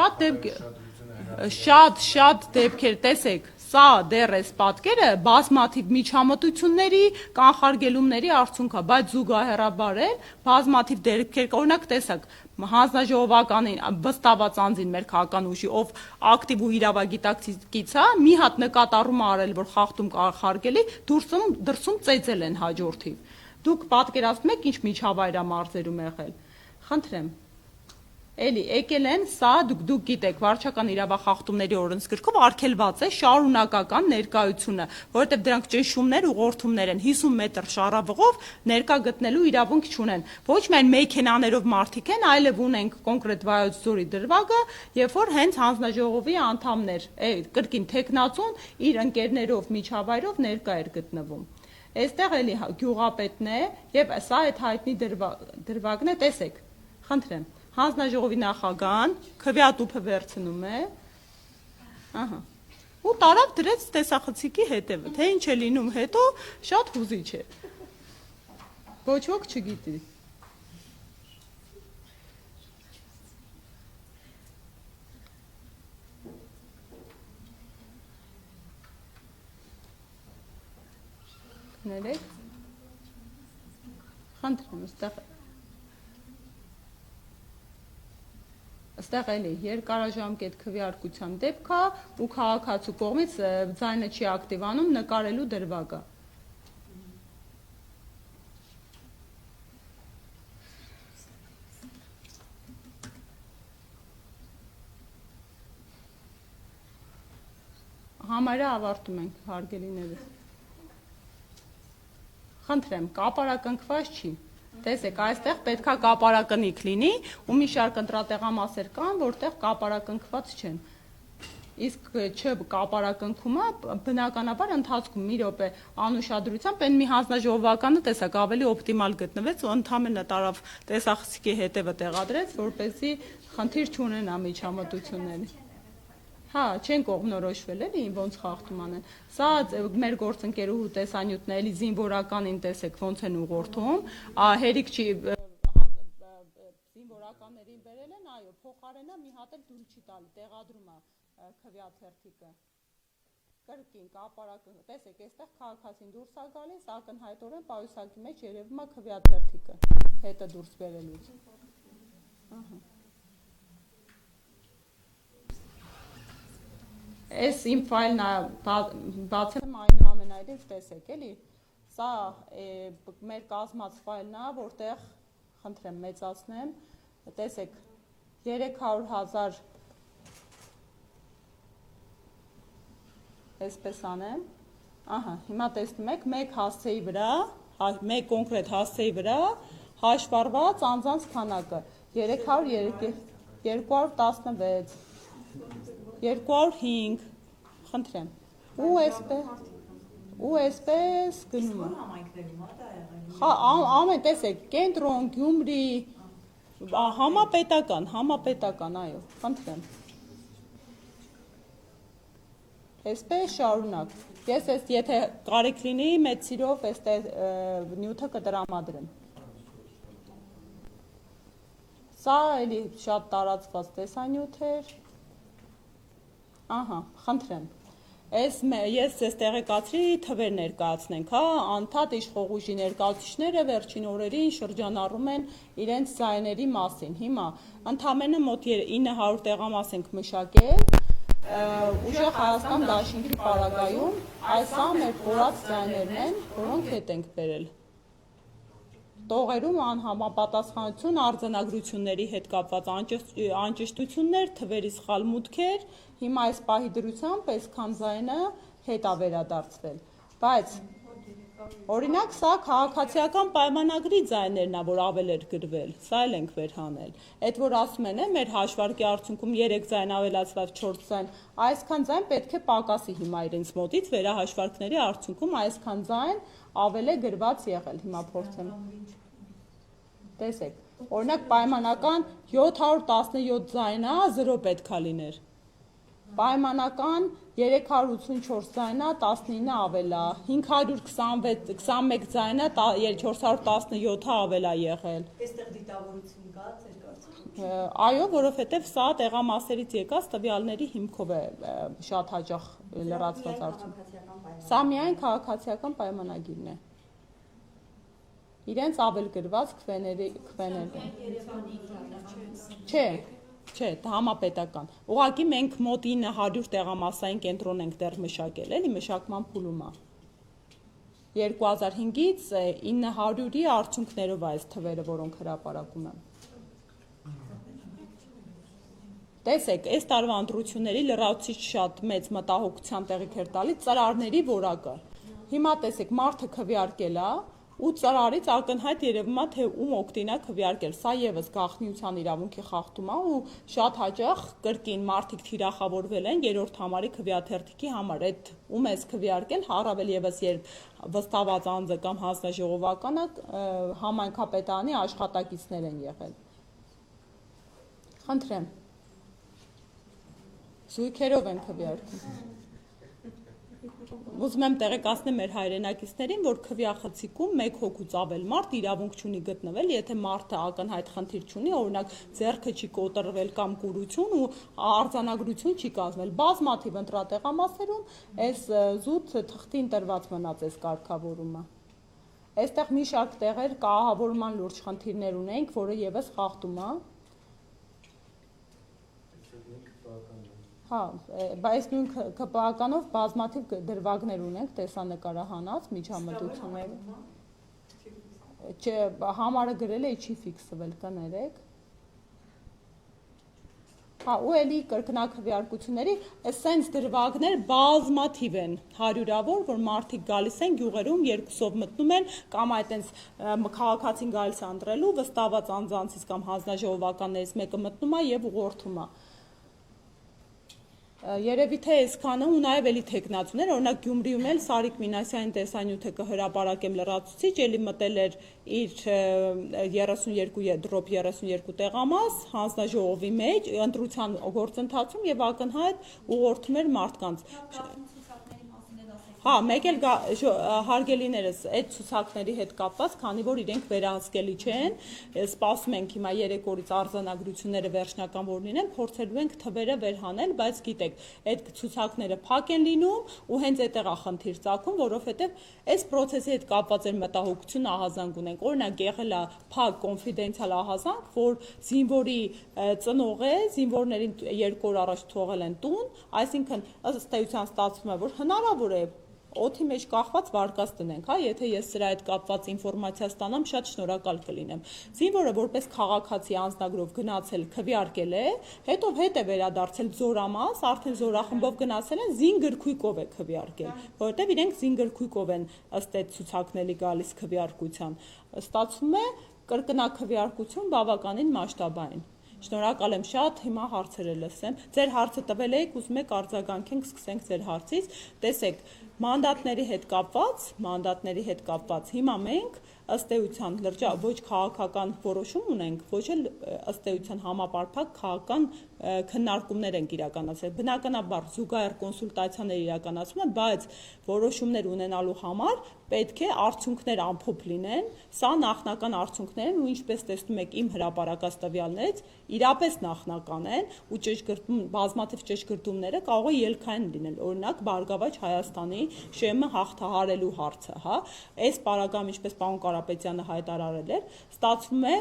Շատ դեպքեր, տեսեք, սա դեռ էս պատկերը բազմաթիվ միջամտությունների, կանխարգելումների արդյունք է, բայց զուգահեռաբար է բազմաթիվ դեպքեր, օրինակ տեսակ հանձնաժողովականին վստահված անձին մեր քաղաքական ուժի ով ակտիվ ու իրավագիտակցից է մի հատ նկատառում արել որ խախտում կանխարգելի դրսում ծեծել են հաջորդիվ դուք պատկերացնում եք ինչ միջավայր է մարզերում եղել խնդրեմ Էլի եկել են սա դուք գիտեք վարչական իրավախախտումների օրենսգրքում արգելված է շարունակական ներկայությունը որովհետև դրանք ճնշումներ ուղղորդումներ են 50 մետր շառավղով ներկա գտնելու իրավունք չունեն ոչ միայն մեքենաներով մարդիկ են այլև ունենք կոնկրետ Վայոց ձորի դրվագը երբ որ հենց հանձնաժողովի անդամներ կրկին տեխնացուն իր ընկերներով միջավայրով ներկա էր գտնվում այստեղ էլի գյուղապետն է եւ սա այդ հայտնի դրվագն է տեսեք խնդրեմ Հանձնաժողովի նախագահան քվեատուփը վերցնում է ահա ու տարավ դրեց տեսախցիկի հետևը թե ինչ է լինում հետո շատ հուզիչ է ոչ ոք չգիտի ներեք խնդրեմ Այստեղ էլի երկարաժամկետ քվեարկության դեպք է ու քաղաքացու կողմից ձայնը չի ակտիվանում նկարելու դրվագը Համարը ավարտում ենք, հարգելիներս։ Խնդրեմ, կապարակնքված չի։ Տեսեք, այստեղ պետքա կապարակնիկ լինի, ու մի շարք ընտրատեղամասեր կան, որտեղ կապարակնքված չեն։ Իսկ չկապարակնքումը բնականաբար ընթացքում մի րոպե անուշադրությամբ այն մի հանձնաժողովականը տեսակ ավելի օպտիմալ գտնվեց ու ընդհանրապես տարավ տեսախցիկի հետևը տեղադրեց, որպեսզի խնդիր չունենա միջամտությունների։ Հա, չեն կողմնորոշվել էլի ոնց խախտում անեն։ Սա մեր գործընկերուհու տեսանյութն է, էլի զինվորականին տեսեք ոնց են ուղղորդում, հերիք չի զինվորականներին բերել են, այո, փոխարենը մի հատ էլ դուր չի տալի, տեղադրում է քվեաթերթիկը։ Կրկին կապարակը, տեսեք, այստեղ քաղաքացին դուրս է գալիս, ակնհայտորեն պայուսակի մեջ երևում է քվեաթերթիկը, հետը դուրս բերելուց։ Ահա։ Այս իմ ֆայլն բացել եմ այնուամենայնիվ տեսեք, էլի, սա մեր կազմած ֆայլն է, որտեղ, խնդրեմ մեծացնեմ, տեսեք, 300,000, այսպես անեմ, ահա, հիմա տեսնում եք, մեկ հասցեի վրա, մեկ կոնկրետ հասցեի վրա, հաշվառված անձանց քանակը, 216, 205, խնդրեմ, ու այսպես գնում է, ամեն տեսեք, կենտրոն, Գյումրի, համապետական, այո, խնդրեմ, այսպես շարունակ, ես եթե կարիք լինի մեծ սիրով այս նյութը կտրամադրեմ, սա էլի շատ տարածված տեսանյութ էր, ահա, խնդրեմ, ես ձեզ տեղեկացրի թվեր ներկայացնենք, հա, անդադ իշխող ուժի ներկայացուցիչները վերջին օրերին շրջանառում են իրենց ձայների մասին, հիմա ընդամենը մոտ 900 տեղամաս ենք մշակել, ուժեղ Հայաստան դաշինքի պարագայում, այսա մեր կորած ձայներն են, որոնք հետ ենք բերել։ Տողերում անհամապատասխանություն, արձանագրությունների հետ կապված անճշտություններ, թվերի սխալ մուտքեր, հիմա այս պահի դրությամբ այսքան ձայնը հետ է վերադարձվել, բայց օրինակ սա քաղաքացիական պայմանագրի ձայներն է, որ ավել էր գրվել, սա էլ ենք վերհանել, այդ որ ասում են մեր հաշվարկի արդյունքում 3 ձայն ավելացված 4 ձայն, այսքան ձայն պետք է պակասի հիմա իրենց մոտից վերահաշվարկների արդյունքում այսքան ձայն ավել է գրված եղել, հիմա փորձեմ, տեսեք, օրինակ պայմանական 717 ձայնա 0 պետքա լիներ, պայմանական 384 ձայնա 19 ավելա, 521 ձայնա 417 ավելա եղել։ Այստեղ դիտավորություն կա, ձեր կարծիքով։ Այո, որովհետև սա տեղամասերից եկած տվյալների հիմքով է շատ հաճախ լրացված արդյունք։ Սա միայն քաղաքացիական պայմանագիրն է։ Իրենց ավել գրված քվեների։ Չէ, համապետական։ Ուղղակի մենք մոտ 900 տեղամասային կենտրոն ենք դեռ մշակել, էլի մշակման փուլում է։ 2005-ից 900-ի արդյունքներով այս թվերը, որոնք հրապարակում եմ։ Տեսեք, այս տարվա ընտրությունների լրացուցիչ շատ մեծ մտահոգության տեղիք էր տալիս ծրարների որակը։ Հիմա տեսեք, մարդը քվեարկել է, ու ծրարից ակնհայտ երևում է, թե ում օգտին է քվեարկել, սա եւս գաղտնիության իրավունքի խախտում է ու շատ հաճախ կրկին մարդիկ թիրախավորվել են երրորդ համարի քվեաթերթիկի համար, այդ ում էս քվեարկել, առավել եւս երբ վստահված անձը կամ հանձնաժողովականը համայնքապետարանի աշխատակիցներ են եղել։ Խնդրեմ։ Զույգերով են քվեարկում։ Ուզում եմ տեղեկացնել մեր հայրենակիցներին, որ քվեախցիկում մեկ հոգուց ավել մարդ իրավունք չունի գտնվել, եթե մարդը ակնհայտ խնդիր չունի, օրինակ ձեռքը չի կոտրվել կամ կուրություն ու արձանագրություն չի կազմել։ Բազմաթիվ ընտրատեղամասերում այս զուտ թղթի ընտրված մնաց այս կարգավորումը։ Այստեղ մի շարք տեղեր կահավորման լուրջ խնդիրներ ունենք, որը եւս խախտում է։ Հա, բայց նույն ԿՊԱ-ականով բազմաթիվ դրվագներ ունենք, տեսանկարահանած միջամտություններ։ Համարը գրել է չի ֆիքսվել, կներեք։ ու էլի կրկնակրվարկությունների սենց դրվագներ բազմաթիվ են հարյուրավոր, որ մարդիկ գալիս են գյուղերում երկուսով մտնում են կամ այտենց քաղաքացին գալիս է ընտրելու, վստահված անձանցից կամ հանձնաժողովականներից մեկը մտնում է եւ ուղղորդում է։ Երևի թե այսքանը ու նաև էլի տեխնացուներ, օրինակ Գյումրիում էլ Սարիկ Մինասյանի տեսանյութը կհրապարակեմ լրացուցիչ, էլի մտել էր իր 32 տեղամաս հանձնաժողովի մեջ ընտրության գործընթացում եւ ակնհայտ ուղղորդում էր մարդկանց։ Հա, մեկ էլ հարգելիներս այդ ցուցակների հետ կապված, քանի որ իրենք վերահսկելի չեն, սպասում ենք հիմա 3 օրից արձանագրությունները վերջնական որ լինեն, փորձելու ենք թվերը վերհանել, բայց գիտեք, այդ ցուցակները փակ են լինում ու հենց այդտեղ է խնդիր ծագում, որովհետև այս process-ի հետ կապված էր մտահոգություն ահազանգ ունենք։ Օրինակ եղել է փակ կոնֆիդենցիալ ահազանգ, որ զինվորի ծնող է, զինվորներին 2 օր առաջ թողել են տուն, այսինքն ըստ էության ստացվում է, որ հնարավոր է օդի մեջ կախված վարկած տնենք, հա, եթե ես սրա հետ կապված ինֆորմացիա ստանամ, շատ շնորհակալ կլինեմ։ Զինվորը որպես քաղաքացի անձնագրով գնացել քվեարկել է, հետո հետ է վերադարձել զորամաս, արդեն զորախմբով գնացել են, զինգրքույկով է քվեարկել, որովհետև իրենք զինգրքույկով են ըստ այդ ցուցակների գալիս քվեարկության։ Ստացվում է կրկնակվեարկություն բավականին մասշտաբային։ Շնորհակալ եմ շատ, հիմա հարցերը լսեմ։ Ձեր հարցը տվել եք, ուզում եք արձագանքենք, սկսենք ձեր հարցից։ Տեսեք, մանդատների հետ կապված հիմա մենք ըստ էության ոչ քաղաքական որոշում ունենք, ոչ էլ ըստ էության համապարփակ քաղաքական քննարկումներ ենք իրականացրել։ Բնականաբար զուգահեռ կոնսուլտացիաներ իրականացում են, բայց որոշումներ ունենալու համար պետք է արդյունքներ ամփոփ լինեն։ Սա նախնական արդյունքներ են ու ինչպես տեսնում եք իմ հրապարակած տվյալներից, իրապես նախնական են ու բազմաթիվ ճշգրտումները կարող է ելքային լինել։ Օրինակ Բարգավաճ Հայաստանի ՇՄ հաղթահարելու հարցը, հա, այս պարագայում ինչպես պարոն Կարապետյանը հայտարարել էր, ստացվում է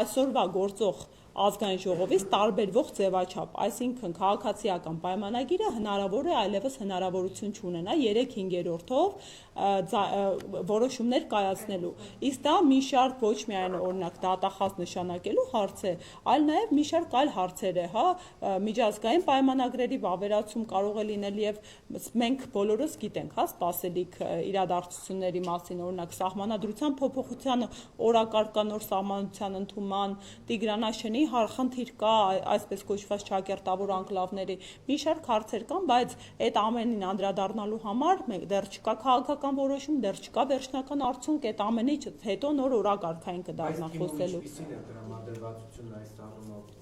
այսօրվա գործող ազգային ժողովից տարբերվող ձևաչափ, այսինքն քաղաքացիական պայմանագիրը հնարավոր է այլևս հնարավորություն չունենա 3/5-ով որոշումներ կայացնելու։ Իսկ դա մի շարք ոչ միայն օրինակ դատախազ նշանակելու հարց է, այլ նաև մի շարք այլ հարցեր է, հա, միջազգային պայմանագրերի վավերացում կարող է լինել եւ մենք բոլորս գիտենք, հա, սպասելիք իրադարձությունների մասին, օրինակ սահմանադրության փոփոխությանը, օրակարգանոր սահմանության ընդունման, Տիգրանաշենի խնդիր կա, այսպես կոչված ճակերտավոր անկլավների, մի շարք հարցեր կան, բայց այդ ամենին անդրադառնալու համար դեռ չկա քաղաքական որոշում, դեռ չկա վերջնական արդյունք, այդ ամենից հետո նոր օրակարգային կդառնա խոսելու։ Ինչպիսին է տրամադրվածությունն այս առումով,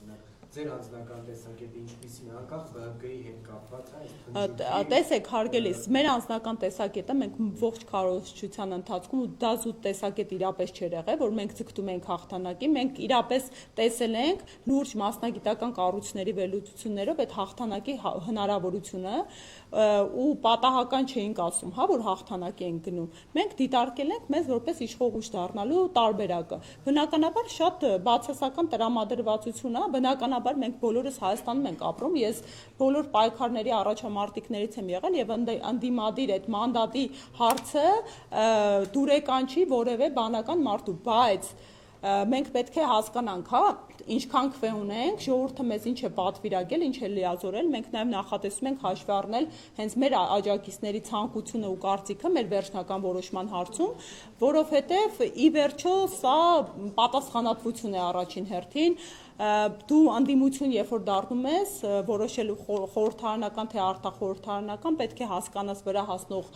ձեր անձնական տեսակետը ինչպիսին է, անկախ ԲՀԿ-ի հետ կապված է։ Տեսեք, հարգելիս, մեր անձնական տեսակետը մենք ողջ քարոզչության ընթացքում ու դա զուտ տեսակետ իրապես չէր եղել, որ մենք ձգտում ենք հաղթանակի, մենք իրապես տեսել ենք լուրջ մասնագիտական կառույցների վերլուծություններով այդ հաղթանակի հնարավորությունը ու պատահական չէինք ասում, հա, որ հաղթանակ ենք գնում։ Մենք դիտարկել ենք մեզ որպես իշխող ուժ դառնալու տարբերակը։ Բնականաբար շատ բացասական տրամադրվածություն է, բնականաբար մենք բոլորս Հայաստանում ենք ապրում, ես բոլոր պայքարների առաջամարտիկներից եմ եղել եւ ընդդիմադիր այդ մանդատի հարցը դուրեկան չի որևէ բանական մարդու, բայց մենք պետք է հասկանանք, հա, ինչքան քվե ունենք, ժողովուրդը մեզ ինչ է պատվիրակել, ինչ է լիազորել, մենք նաև նախատեսում ենք հաշվի առնել հենց մեր աջակիցների ցանկությունը ու կարծիքը մեր վերջնական որոշման հարցում, որովհետև ի վերջո սա պատասխանատվություն է առաջին հերթին, դու անդիմություն երբ որ դառնում ես որոշելու խորհրդարանական թե արտախորհրդարանական պետք է հասկանաս վրա հասնող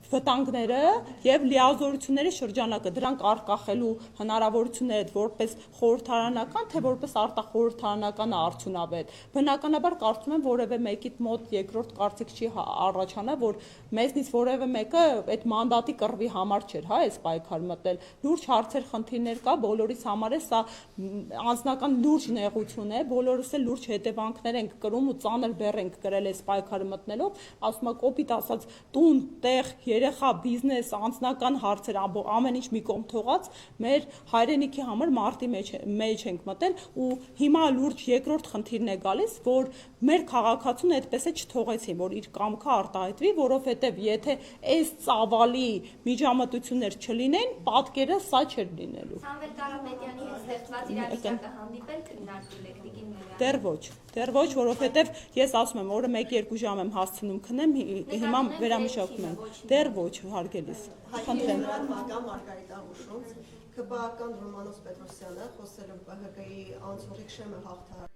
վտանգները եւ լիազորությունների շրջանակը դրանք արկախելու հնարավորությունները որպես խորհրդարանական թե որպես արտախորհրդարանական արդյունավետ բնականաբար կարծում եմ որևէ մեկիդ մոտ երկրորդ կարծիք չի առաջանա որ մեզնից որևէ մեկը այդ մանդատի կռվի համար չէր հա այս պայքար մտել լուրջ հարցեր խնդիրներ կա բոլորիս համար է սա անձնական լուրջ նեղություն է, բոլորս էլ լուրջ հետևանքներ ենք կրում ու ծանր բեռ ենք կրել այս պայքարը մտնելով, ասում եմ կոպիտ ասած տուն, տեղ, երեխա, բիզնես, անձնական հարցեր, ամեն ինչ մի կողմ թողած, մեր հայրենիքի համար մարտի մեջ ենք մտել ու հիմա լուրջ երկրորդ խնդիրն է գալիս, որ մեր քաղաքացուն այդպես է չթողեցին, որ իր կամքը արտահայտվի, որովհետև եթե այս ծավալի միջամտություններ չլինեն, պատկերը սա չէր լինելու։ Սամվել Կարապետյանի հետ Դիմաց իրավիճակը հանդիպել քննարկել եք Տիկին Մերյան։ Դեռ ոչ, որովհետև ես ասում եմ, օրը 1-2 ժամ եմ հասցնում քնեմ, հիմա վերամշակում եմ։ Դեռ ոչ, հարգելիս։ Խնդրեմ։ Մարգարիտա Հուշոնց, ԿՊԱ-ական Ռոմանոս Պետրոսյանը խոսելով ԲՀԿ-ի անցողիկ շեմը հաղթահար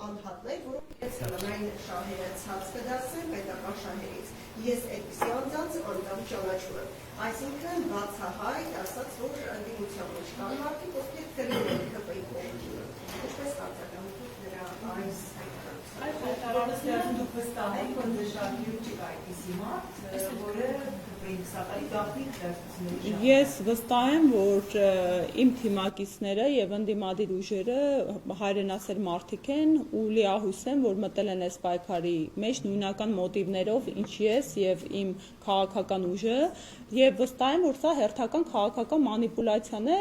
անհատներ, որոնք հանրային շահերացած կդասեն պետական շահերից։ Ես այդպիսի անձանց անդամ ճանաչում եմ։ Այսինքն բացահայտ ասած, որ ընդդիմության մեջ կան մարդիկ, ովքեր կրին են ԿՊ-ի կողմը։ Ինչպես արձագանքում նրա այս հայտարարությունը դուք վստահ եք, որ դժվարություն չկա այդպիսի մարդ, որը ԿՊ-ի սակայի գաղտնի դերձությունների։ Ես վստահ եմ, որ իմ թիմակիցները եւ ընդդիմադիր ուժերը հայրենասեր մարդիկ են ու լիահույս են, որ մտել են այս պայքարի մեջ նույնական մոտիվներով, ինչ ես եւ իմ քաղաքական ուժը, եւ վստահ եմ, որ սա հերթական քաղաքական մանիպուլյացիան է,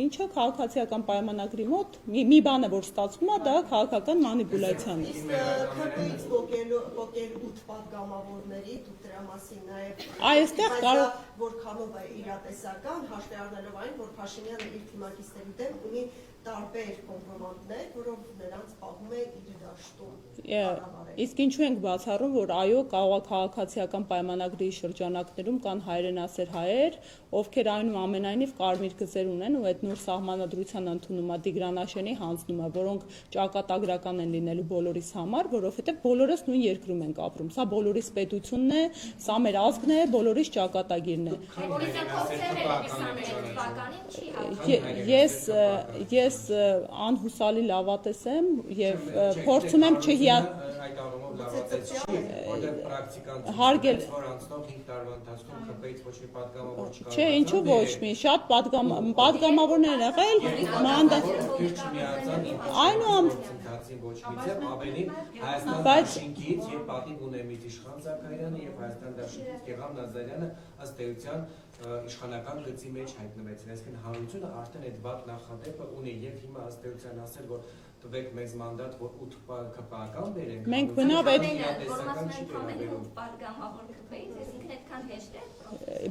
ինչը քաղաքացիական պայմանագրի մոտ մի բան է, որ ստացվում է, դա քաղաքական մանիպուլյացիան է։ ԿՊ-ից պոկել 8 պատգամավորների, դուք դրա մասին նաեւ այստեղ կարող որքանով է իրատեսական, հաշվի առնելով այն, որ Փաշինյանը իր թիմակիցների դեմ ունի տարբեր կոմպրոմանտներ, որով նրանց պահում է իր դաշտում։ Իսկ ինչու ենք բացառում, որ այո, քաղաքացիական պայմանագրի շրջանակներում կան հայրենասեր հայեր, ովքեր այնուամենայնիվ կարմիր գծեր ունեն ու այդ նոր սահմանադրության ընդունումը Տիգրան հանձնում է, որոնք ճակատագրական են լինելու բոլորիս համար, որովհետև բոլորս նույն երկրում ենք ապրում։ Սա բոլորիս պետությունն է, սա մեր ազգն է, բոլորիս ճակատագիրն է։ Ես անհուսալի լավատես եմ եւ փորձում եմ Չէ, ինչու ոչ մի, շատ պատգամավորներ են եղել, բայց եւ պատիվ ունեմից Իշխան Զաքարյանը եւ Հայաստան Դաշնությունից Գեգամ Նազարյանը ըստ էության իշխանական գծի մեջ հայտնվեցին, այսինքն հանրությունը արդեն այդ վատ նախադեպը ունի եւ հիմա ըստ էության ասել, որ տվեք մեզ մանդատ, որ 8 ԿՊԱ-ական բերենք։ Մենք բնավ այդ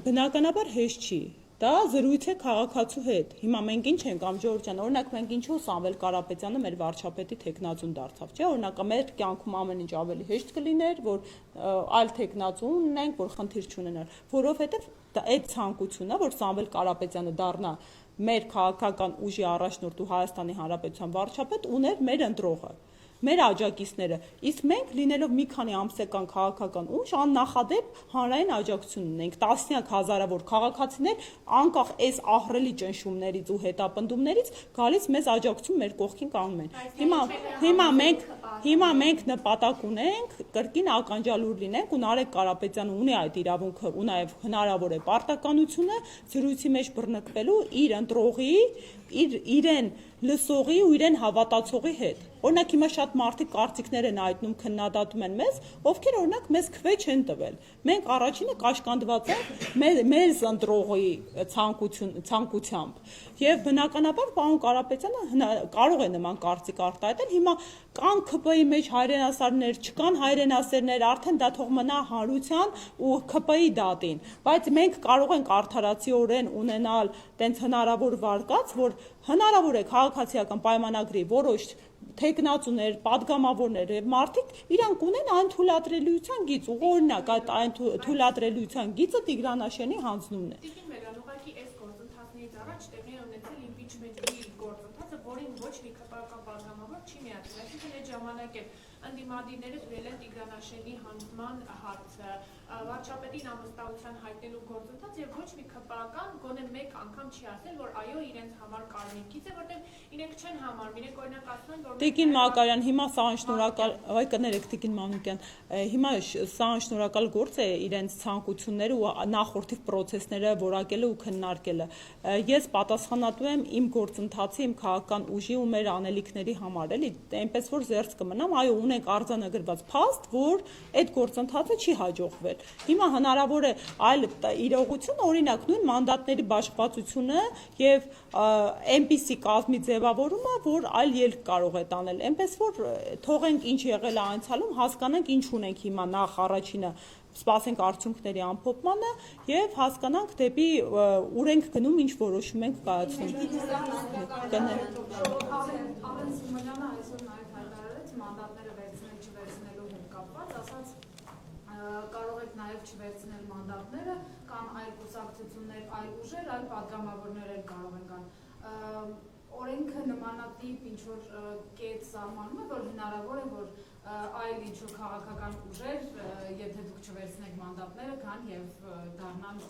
բնականաբար հեշտ չի։ Դա զրույց է քաղաքացու հետ։ Հիմա մենք ինչ ենք ամ Ժորժ ջան, օրինակ մենք ինչու Սամվել Կարապետյանը մեր վարչապետի թեկնածուն դարձավ, չէ՞, օրինակ մեր կյանքում ամեն ինչ ավելի հեշտ կլիներ, որ այլ թեկնածու ունենք, որ խնդիր չունենար, որովհետև այդ ցանկությունը, որ Սամվել Կարապետյանը դառնա մեր քաղաքական ուժի առաջնորդ ու Հայաստանի Հանրապետության վարչապետ, ուներ մեր ընտրողը, մեր աջակիցները, իսկ մենք լինելով մի քանի ամսական քաղաքական ուժ աննախադեպ հանրային աջակցություն ունենք, տասնյակ հազարավոր քաղաքացիներ անկախ այս ահռելի ճնշումներից ու հետապնդումներից գալիս մեզ աջակցություն մեր կողքին կանգնում են։ Հիմա մենք նպատակ ունենք կրկին ականջալուր լինենք ու Նարեկ Կարապետյանը ունի այդ իրավունքը ու նաև հնարավոր է պարտականությունը զրույցի մեջ բռնկվելու իր ընտրողի, իրեն լսողի ու իրեն հավատացողի հետ։ Օրինակ հիմա շատ մարդիկ կարծիքներ են հայտնում, քննադատում են մեզ, ովքեր օրինակ մեզ քվե չեն տվել։ Մենք առաջինը կաշկանդված ենք մեզ ընտրողի ցանկությամբ։ Եվ բնականաբար պարոն Կարապետյանը կարող է նման կարծիք արտահայտել։ Հիմա կան ԿՊ-ի մեջ հայրենասարներ, չկան հայրենասերներ, արդեն դա թող մնա հանրության ու ԿՊ-ի դատին։ Բայց մենք կարող ենք արդարացիորեն ունենալ տենց հնարավոր վարկած, որ հնարավոր է քաղաքացիական պայմանագրի որոշ թեկնածուներ, падգամավորներ եւ մարդիկ իրանք ունեն այն թույլատրելիության գիծ, օրինակ այն թույլատրելիության գիծը Տիգրանաշենի հանձնումն է։ Տիկին Մերյան, ուղղակի այս գործընթացներից առաջ տեղի է ունեցել իմպիչմենտի գործընթացը, որին ոչ մի ԿՊԱ-ական падգամավոր չի միացել, այսինքն այդ ժամանակ էլ ընդդիմադիրները զրել են Տիգրանաշենի հանձնման հարցը, վարչապետին ամստահության հայտնելու գործընթաց եւ ոչ մի ԿՊԱ-ական գոնե մեկ անգամ չի ասել, որ այո, իրենց համար կարմիր գիծ է, որտեղ իրենք չեն համարում, իրենք օրինակ ասում են, որ Տիկին Մակարյան, հիմա սա անշնորհակալ, այ կներեք Տիկին Մանուկյան, հիմա սա անշնորհակալ գործ է իրենց ցանկությունները ու նախորդիվ process-ները որակելը ու քննարկելը։ Ես պատասխանատու եմ իմ գործընթացի, իմ քաղաքական ուժի ու մեր անելիքների համար, էլի, այնպես որ զերծ կմնամ, այո, ունենք արձանագրված փաստ, որ այդ գործընթացը չի հաջողվել։ Հիմա հնարավոր է այլ իրողություն, օրինակ նույն մանդատների բաշխվածությունը եւ այնպիսի կազմի ձևավորումը, որ այլ ելք կարող է տանել, այնպես որ թողենք ինչ եղել է անցյալում, հասկանանք ինչ ունենք հիմա, նախ առաջինը սպասենք արդյունքների ամփոփմանը եւ հասկանանք դեպի ուր ենք գնում, ինչ որոշում ենք կայացնում։ Մանդատները վերցնել չվերցնելու հետ կապված, ասած կարող եք նաև չվերցնել մանդատները, կան այլ կուսակցություններ, այլ ուժեր, այլ պատգամավորներ էլ կարող են կան։ Օրենքը նմանատիպ ինչ-որ կետ սահմանում է, որ հնարավոր է, որ այլ ինչ-որ քաղաքական ուժեր, եթե դուք չվերցնեք մանդատները, կան և դառնան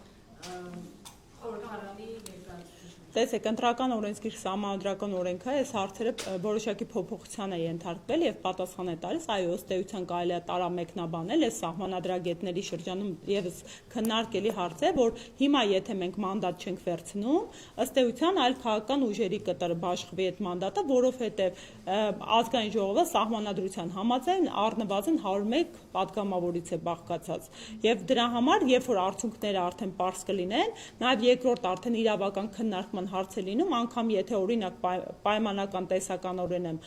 խորհրդարանի ներկայացուցիչներ։ Տեսեք, ընտրական օրենսգիր սահմանադրական օրենքը այս հարցերը որոշակի փոփոխության է ենթարկվել եւ պատասխան է տալիս, այո, ըստ էության կարելի է տարամեկնաբանել այս սահմանադրագետների շրջանում եւս քննարկելի հարց է, որ հիմա եթե մենք մանդատ չենք վերցնում, ըստ էության այլ քաղաքական ուժերի կտրը բաշխվի այդ մանդատը, որովհետեւ ազգային ժողովը սահմանադրության համաձայն առնվազն 101 պատգամավորից է բաղկացած եւ դրա համար, երբ որ արդյունքները արդեն պարզ կլինեն, նաեւ երկրորդ արդեն իրավական քննարկման հարց է լինում, անգամ եթե օրինակ պայմանական տեսականորեն եմ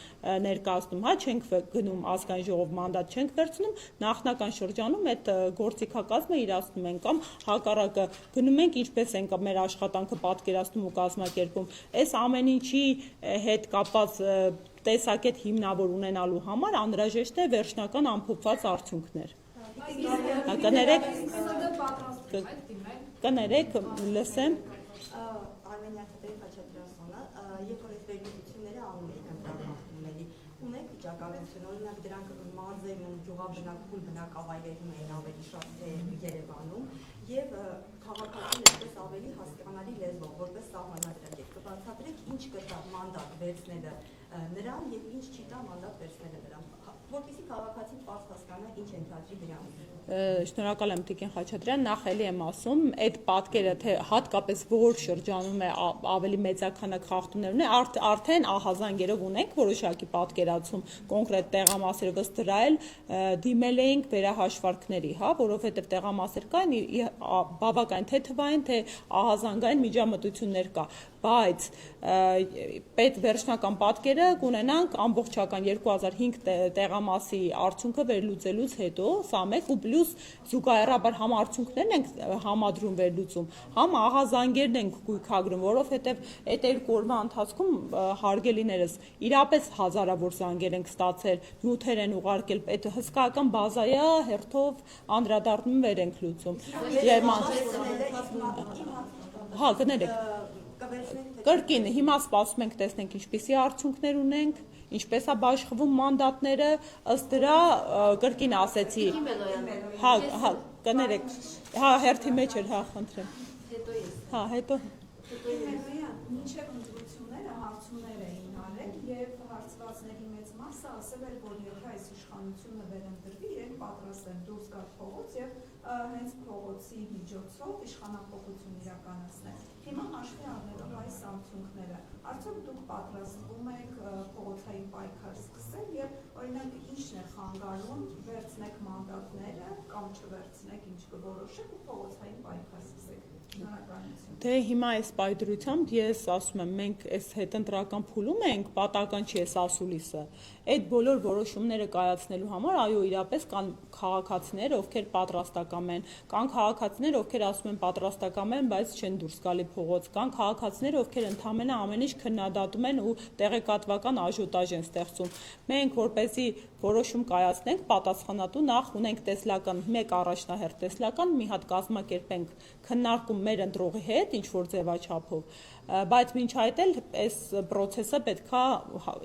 ներկայացնում, հա, չենք գնում ազգային ժողով մանդատ չենք վերցնում, նախնական շրջանում այդ գործիքակազմը իրացնում են կամ հակառակը գնում ենք ինչպես ենք մեր աշխատանքը պատկերացնում ու կազմակերպում, այս ամեն ինչի հետ կապված տեսակետ հիմնավոր ունենալու համար անհրաժեշտ է վերջնական ամփոփված արդյունքներ։ Կներեք, լսեմ։ Արմենիա Խաչատրյանը, երբ որ այս վերլուծությունները անում են ընտրականությունների, ունենք վիճակագրություն, օրինակ դրանք մարզերում, գյուղաբնակույն բնակավայրերում են ավելի շատ թե Երևանում եւ քաղաքացին այսպես ավելի հասկանալի լեզվով, որպես սահմանադրագետ, կբացատրեք ինչ կտա մանդատ վերցնելը նրան եւ ինչ չի տա մանդատ վերցնելը նրան, որպեսզի քաղաքացին պարզ հասկանա ինչ ենթադրի դրանից։ Շնորհակալ եմ Տիկին Խաչատրյան, նախ էլի եմ ասում, այդ պատկերը թե հատկապես որ շրջանում է ավելի մեծաքանակ խախտումներ ունի, արդեն ահազանգերով ունենք որոշակի պատկերացում կոնկրետ տեղամասերով, ըստ դրա էլ դիմել էինք վերահաշվարկների, հա, որովհետև տեղամասեր կային բավական թե թվային, թե ահազանգային միջամտություններ կա, բայց պետ վերջնական պատկերը կունենանք ամբողջական 2005 տեղամասի արդյունքը վերլուծելուց հետո, սա մեկ ու պլյուս զուգահեռաբար համ արդյունքներն ենք համադրում վերլուծում, համ ահազանգերն ենք գույքագրում, որովհետև այդ երկու օրվա ընթացքում հարգելիներս իրապես հազարավոր զանգեր ենք ստացել, նյութեր են ուղարկել, այդ հսկայական բազայա հերթով անդրադառնում վեր ենք լուծում։ Հա, կներեք։ Կրկին, հիմա սպասում ենք տեսնենք ինչպիսի արդյունքներ ունենք, ինչպես է բաշխվում մանդատները, ըստ դրա կրկին ասեցի։ Հա, կներեք։ Հա, հերթի մեջ էր, հա, խնդրեմ։ Հա, հետո։ Մինչև ընտրությունները հարցումներ էին արել եւ հարցվածների մեծ մասը ասել էր, որ եթե այս իշխանությունը վերընտրվի, իրենք պատրաստ են դուրս գալ փողոց եւ հենց փողոցի միջոցով իշխանափոխություն իրականացնել։ Հիմա հաշվի առնելով այս արդյունքները, արդյոք դուք պատրաստվում եք փողոցային պայքար սկսել եւ օրինակ ինչն է խանգարում վերցնեք մանդատները կամ չվերցնեք, ինչ կորոշեք ու փողոցային պայքար սկսեք։ Դե հիմա այս պայդրությամբ ես ասում եմ, մենք այս հետընտրական փուլում ենք, պատական չի այս ասուլիսը, այդ բոլոր որոշումները կայացնելու համար, այո, իրապես կան քաղաքացիներ, ովքեր պատրաստակամ են, կան քաղաքացիներ, ովքեր ասում են պատրաստակամ են, բայց չեն դուրս գալի փողոց, կան քաղաքացիներ, ովքեր ընդհանրապես ամեն ինչ քննադատում են ու տեղեկատվական աժոտաժ են ստեղծում։ Մենք որպեսզի որոշում կայացնենք, պատասխանատու նախ ունենք տեսլական, մեկ առաջնահերթ տեսլական, մի հատ կազմակերպենք քննարկում մեր ընտրողի հետ, ինչ որ ձևաչափով, բայց մինչ այդ էլ այս process-ը պետքա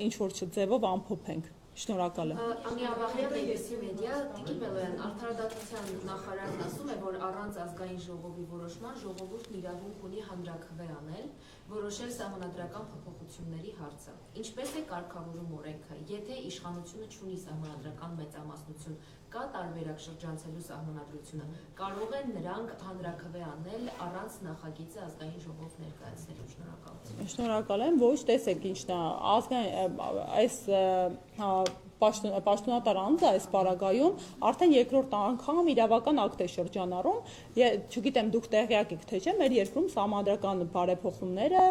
ինչ որ ձևով ամփոփենք։ Շնորհակալ եմ։ Անի Աբախյան, ABC Media, Տիկին Մելոյան, Արդարադատության նախարարն ասում է, որ առանց ազգային ժողովի որոշման ժողովուրդն իրավունք ունի հանրաքվե անել, որոշել սահմանադրական փոփոխությունների հարցը։ Ինչպես է կարգավորում օրենքը, եթե իշխանությունը չունի սահմանադրական մեծամասնություն, կա տարբերակ շրջանցելու սահմանադրությունը, կարող են նրանք հանրաքվե անել առանց նախագիծը ազգային ժողով ներկայացնելու։ Շնորհակալություն։ Շնորհակալ եմ, ոչ տեսեք ինչն է, ազգային այս պաշտոնատար անձը այս պարագայում արդեն երկրորդ անգամ իրավական ակտ է շրջանառում, չգիտեմ դուք տեղյակ եք թե չէ, մեր երկրում սահմանադրական բարեփոխումները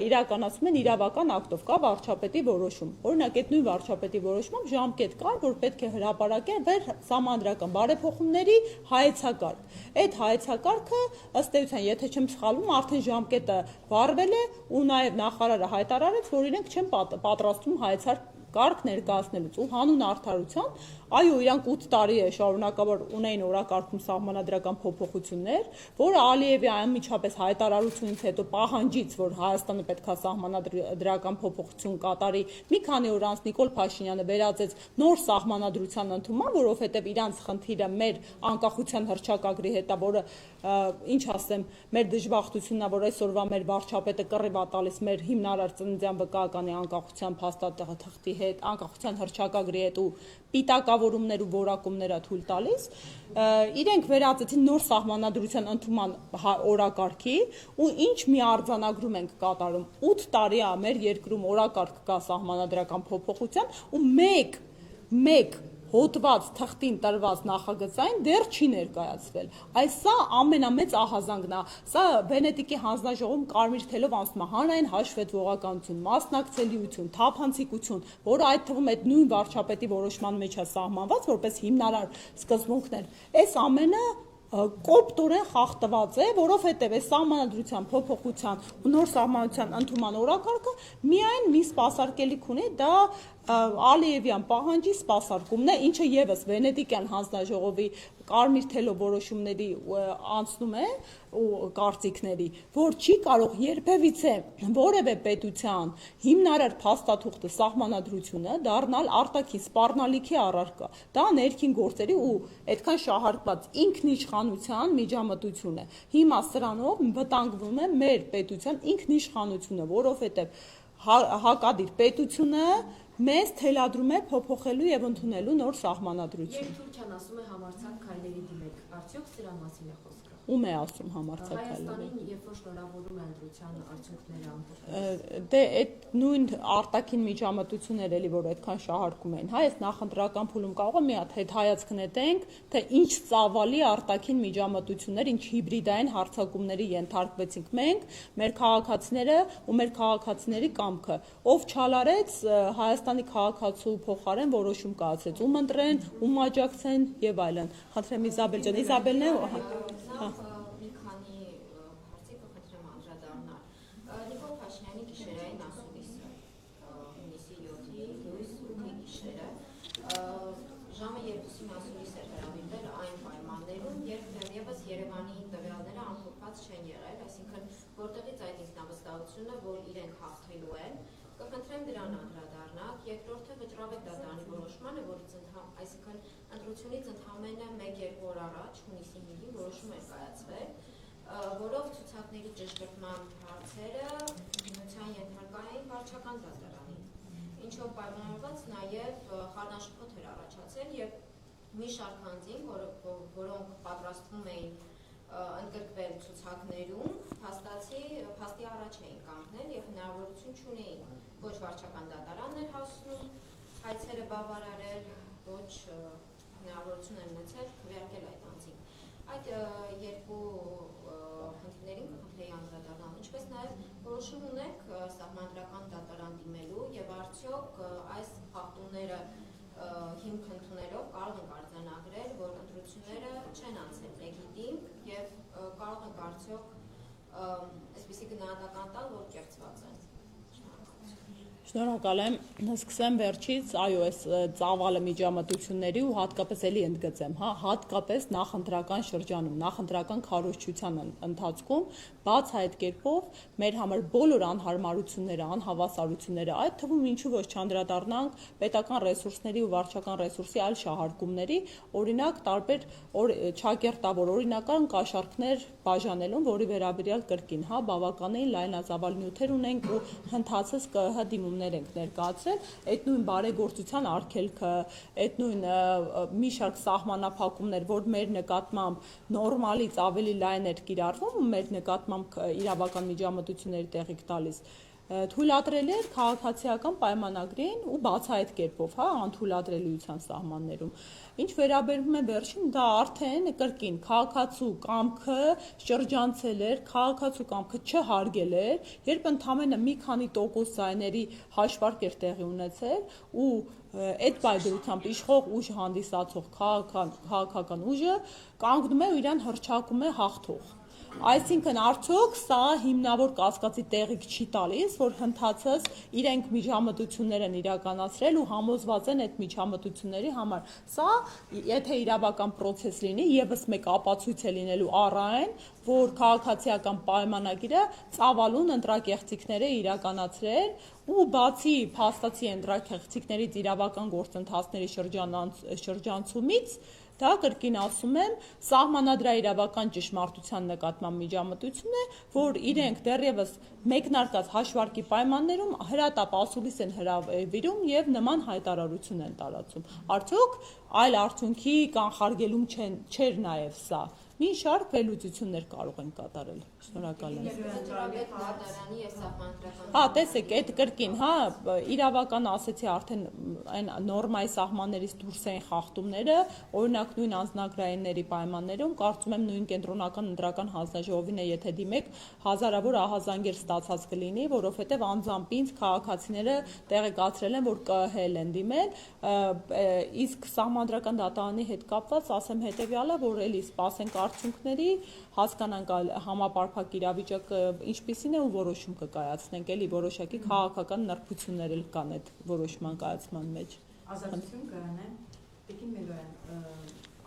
իրականացում են իրավական ակտով, կա վարչապետի որոշում։ Օրինակ, այդ նույն վարչապետի որոշմամբ ժամկետ կար, որ պետք է հրապարակել սահմանադրական բարեփոխումների հայեցակարգ։ Այդ հայեցակարգը ըստ էության, եթե չեմ սխալվում, արդեն ժամկետը վարվել է ու նաև նախարարը հայտարարեց, որ իրենք չեն պատրաստվում հայեցակարգ ներկայացնելուց ու հանուն արդարության, այո, իրանք 8 տարի է շարունակաբար ունեին օրակարգում սահմանադրական փոփոխություններ, որը Ալիևի անմիջապես հայտարարությունից հետո պահանջից, որ Հայաստանը պետք է սահմանադրական փոփոխություն կատարի, մի քանի օր անց Նիկոլ Փաշինյանը վերածեց նոր սահմանադրության ընդունման, որովհետև իրանց խնդիրը մեր անկախության հռչակագրի հետ է, որը ինչ ասեմ, մեր դժբախտությունն է, որ այսօրվա մեր վարչապետը կռիվ է տալիս մեր հիմնարար ծննդյան վկայականի անկախության փաստաթղթի հետ, անկախության հռչակագրի հետ ու պիտակավորումներ ու որակումներ է թույլ տալիս, իրենք վերածեցին նոր սահմանադրության ընդունման օրակարգի ու ինչ մի արձանագրում ենք կատարում, 8 տարի է մեր երկրում օրակարգ կա սահմանադրական փոփոխության ու մեկ հոտված թղթին տրված նախագծային դեռ չի ներկայացվել։ Այս սա ամենամեծ ահազանգն է։ Սա Վենետիկի հանձնաժողովում կարմիր թելով անցնում է հանրային հաշվետվողականություն, մասնակցելիություն, թափանցիկություն, որը այդ թվում այդ նույն վարչապետի որոշման մեջ է սահմանված, որպես հիմնարար սկզբունքներ։ Այս ամենը կոպտորեն խախտված է, որովհետև այս սահմանադրության փոփոխության ու նոր սահմանության ընդունման օրակարգը միայն մի սպասարկելիք ունի, դա Ալիևյան պահանջի սպասարկումն է, ինչը եւս Վենետիկյան հանձնաժողովի կարմիր թելով որոշումների անցնում է ու կարծիքների, որ չի կարող երբևիցե որևէ պետության հիմնարար փաստաթուղթը սահմանադրությունը դառնալ արտաքին սպառնալիքի առարկա։ Դա ներքին գործերի ու այդքան շահարկված ինքնիշխանության միջամտություն է։ Հիմա սրանով վտանգվում է մեր պետության ինքնիշխանությունը, որովհետև հակադիր պետությունը մեզ թելադրում է փոփոխելու եւ ընդունելու նոր սահմանադրություն։ Երբ Թուրքիան ասում է համարձակ քայլերի դիմեք, արդյոք սրա մասին է խոսքը։ Ում է ասում համարձակ քայլերի։ Հայաստանին երբ որ շնորհավորում է ընտրության արդյունքները ամփոփել։ Դե այդ նույն արտաքին միջամտություններ էլի որ այդքան շահարկում էին, հայ այս նախընտրական փուլում կարող է մի հատ հետ հայացք նետենք, թե ինչ ծավալի արտաքին միջամտություններ, ինչ հիբրիդային հարձակումների ենթարկվեցինք մենք, մեր քաղաքացիները ու մեր քաղաքացիների կամքը, ով չալարեց Հայաստանի քաղաքացու փոխարեն որոշում կայացրեց, ում ընտրեն, ում աջակցեն եւ այլն։ Խնդրեմ Իզաբել ջան, Իզաբելն է։ Մի քանի հարցի կխնդրեմ անդրադառնալ։ Նիկոլ Փաշինյանի գիշերային ասուլիսը, հունիսի 7-ի լույս 8-ի գիշերը, ժամը 2-ին ասուլիս էր հրավիրվել այն պայմաններում, երբ դեռևս Երևանի տվյալները ամփոփված չեն եղել, այսինքն որտեղից այդ ինքնավստահությունը, որ իրենք հաղթելու են, կխնդրեմ դրան անդրադառնալ։ Երկրորդը վճռավետ դատարանի որոշմանը, որից այսինքն ընտրությունից ընդամենը 1-2 օր առաջ, հունիսի 5-ին որոշում էր կայացվել, որով ցուցակների ճշգրտման հարցերը հիմնության ենթարկա էին վարչական դատարանին, ինչով պայմանավորված նաև խառնաշփոթ էր առաջացել եւ մի շարք անձին, որոնք պատրաստվում էին ընդգրկվել ցուցակներում, փաստի առաջ էին կանգնել եւ հնարավորություն չունեին ոչ վարչական դատարանն էր հասնում հայցերը բավարարել, ոչ հնարավորություն են ունեցել քվեարկել այդ անձին։ Այդ երկու խնդիրներին կխնդրեի անդրադառնալ, ինչպես նաև որոշում ունեք սահմանադրական դատարան դիմելու եւ արդյոք այս խախտումները հիմք ընդունելով կարող ենք արձանագրել, որ ընտրությունները չեն անցել լեգիտիմ եւ կարող ենք արդյոք այսպիսի գնահատական տալ, որ կեղծված են։ Շնորհակալ եմ, սկսեմ վերջից, այո, այս ծավալը միջամտությունների ու հատկապես էլի ընդգծեմ, հատկապես նախընտրական շրջանում, նախընտրական քարոզչության ընթացքում, բաց այդ կերպով մեր համար բոլոր անհարմարությունները, անհավասարությունները, այդ թվում ինչու ոչ չանդրադառնանք պետական ռեսուրսների ու վարչական ռեսուրսի այլ շահարկումների, օրինակ տարբեր չակերտավոր օրինական կաշառքներ բաժանելուն, որի վերաբերյալ կրկին, բավականին լայնածավալ նյութեր ունենք ու հնդածս ԿՀ դիմումներ ենք ներկայացրել, այդ նույն բարեգործության արգելքը, այդ նույն մի շարք սահմանափակումներ, որ մեր նկատմամբ նորմալից ավելի լայն էր կիրառվում ու մեր նկատմամբ իրավական միջամտությունների տեղիք տալիս, թույլատրել էր քաղաքացիական պայմանագրին ու բացահայտ կերպով, հա, անթույլատրելիության սահմաններում։ Ինչ վերաբերում է վերջին, դա արդեն կրկին քաղաքացու կամքը շրջանցել էր, քաղաքացու կամքը չհարգել էր, երբ ընդամենը մի քանի տոկոս ձայների հաշվարկ էր տեղի ունեցել ու այդ պայդրությամբ իշխող ուժ հանդիսացող քաղաքական ուժը կանգնում է ու իրան հռչակում է հաղթող։ Այսինքն արդյոք սա հիմնավոր կասկածի տեղիք չի տալիս, որ հնդածս իրենք միջամտություններ են իրականացրել ու համոզված են այդ միջամտությունների համար։ Սա, եթե իրավական պրոցես լինի, եւս մեկ ապացույց է լինելու առ այն, որ քաղաքացիական պայմանագիրը ծավալուն ընտրակեղծիքներ է իրականացրել ու բացի փաստացի ընտրակեղծիքներից իրավական գործընթացների շրջանցումից դա կրկին ասում եմ, սահմանադրաիրավական ճշմարտության նկատմամբ միջամտություն է, որ իրենք դեռևս մեկնարկած հաշվարկի պայմաններում հրատապ ասուլիս են հրավիրում եւ նման հայտարարություն են տարածում։ Արդյոք այլ արդյունքի կանխարգելում չէր նաեւ սա։ Մի շարք վերլուծություններ կարող են կատարել։ Շնորհակալ եմ։ Հա, տեսեք, այդ կրկին, հա, իրավական ասեցի արդեն այն նորմայի սահմաններից դուրս են խախտումները, օրինակ նույն անձնագրայինների պայմաններում, կարծում եմ նույն կենտրոնական ընտրական հանձնաժողովին է, եթե դիմեք, հազարավոր ահազանգեր ստացած կլինի, որովհետև անձամբ քաղաքացիները տեղեկացրել են, որ ԿՀ-ել են դիմել, իսկ սահմանադրական դատարանի հետ կապված ասեմ հետևյալը, որ էլի սպասենք արդյունքների, հասկանանք համապարփակ իրավիճակը ինչպիսին է ու որոշում կկայացնենք, էլի որոշակի քաղաքական նրբություններ էլ կան այդ որոշման կայացման մեջ։ Ազատություն կհանեմ, Տիկին Մելոյան,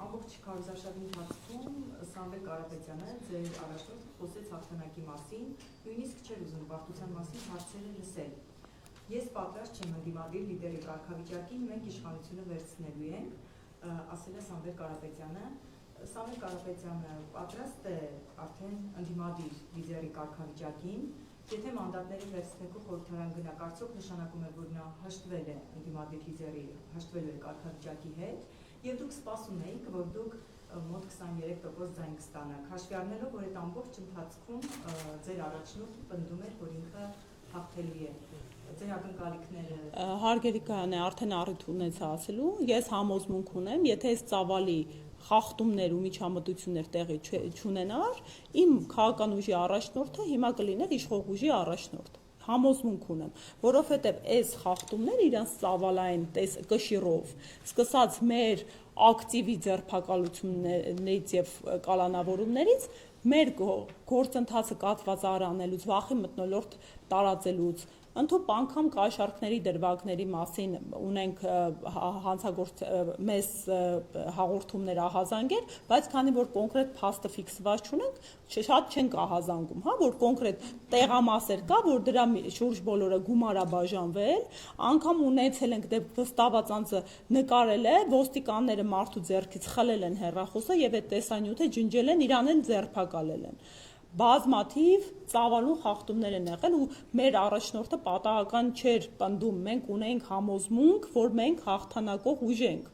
ամբողջ քարոզարշավի ընթացքում Սամվել Կարապետյանը ձեր առաջնորդը խոսեց հաղթանակի մասին, նույնիսկ չէր ուզում պարտության մասին հարցերը լսել։ Ես պատրաստ չեմ ընդդիմադիր լիդերի կարգավիճակին, մենք իշխանությունը վերցնելու ենք, ասել է Սամվել Կարապետյանը։ Սամվել Կարապետյանը պատրաստ է արդեն ընդդիմադիր լիդերի կարգավիճակին, եթե մանդատների վերցնելու խորհրդարան գնա, կարծոք նշանակում է, որ նա հաշտվել է ընդդիմադիր լիդերի, հաշտվելու է կարգավիճակի հետ, եւ դուք սպասում էիք, որ դուք մոտ 23% ձայն կստանաք, հաշվի առնելով, որ այդ ամբողջ ընթացքում ձեր առաջնորդը պնդում էր, որ ինքը հաղթելու է։ Ձեր ակնկալիքները։ Հարգելի Կանե, արդեն առիթ ունեցա ասելու, ես համոզմունք ունեմ, եթե այս ծավալի խախտումներ ու միջամտություններ տեղի չունենար, իմ քաղաքական ուժի առաջնորդը հիմա կլիներ իշխող ուժի առաջնորդ։ Համոզմունք ունեմ, որովհետև այս խախտումները իրանց ծավալային կշիռով, սկսած մեր ակտիվի ձերբակալություններից եւ կալանավորումներից, մեր գործընթացը կաթված արանելուց, վախի մթնոլորտ տարածելուց, ընդհանուր անգամ կաշառքների դրվագների մասին ունենք մեզ հաղորդումներ ահազանգեր, բայց քանի որ կոնկրետ փաստը ֆիքսված չունենք, շատ չենք ահազանգում, հա, որ կոնկրետ տեղամասեր կա, որ դրա շուրջ բոլորը գումար է բաժանվել, անգամ ունեցել ենք դեպք վստահված անձը նկարել է, ոստիկանները մարդու ձեռքից խլել են հեռախոսը եւ այդ տեսանյութը ջնջել են, իրան են ձերբակալել են։ Բազմաթիվ ծավալուն խախտումներ են եղել ու մեր առաջնորդը պատահական չէր պնդում, մենք ունենք համոզմունք, որ մենք հաղթանակող ուժ ենք,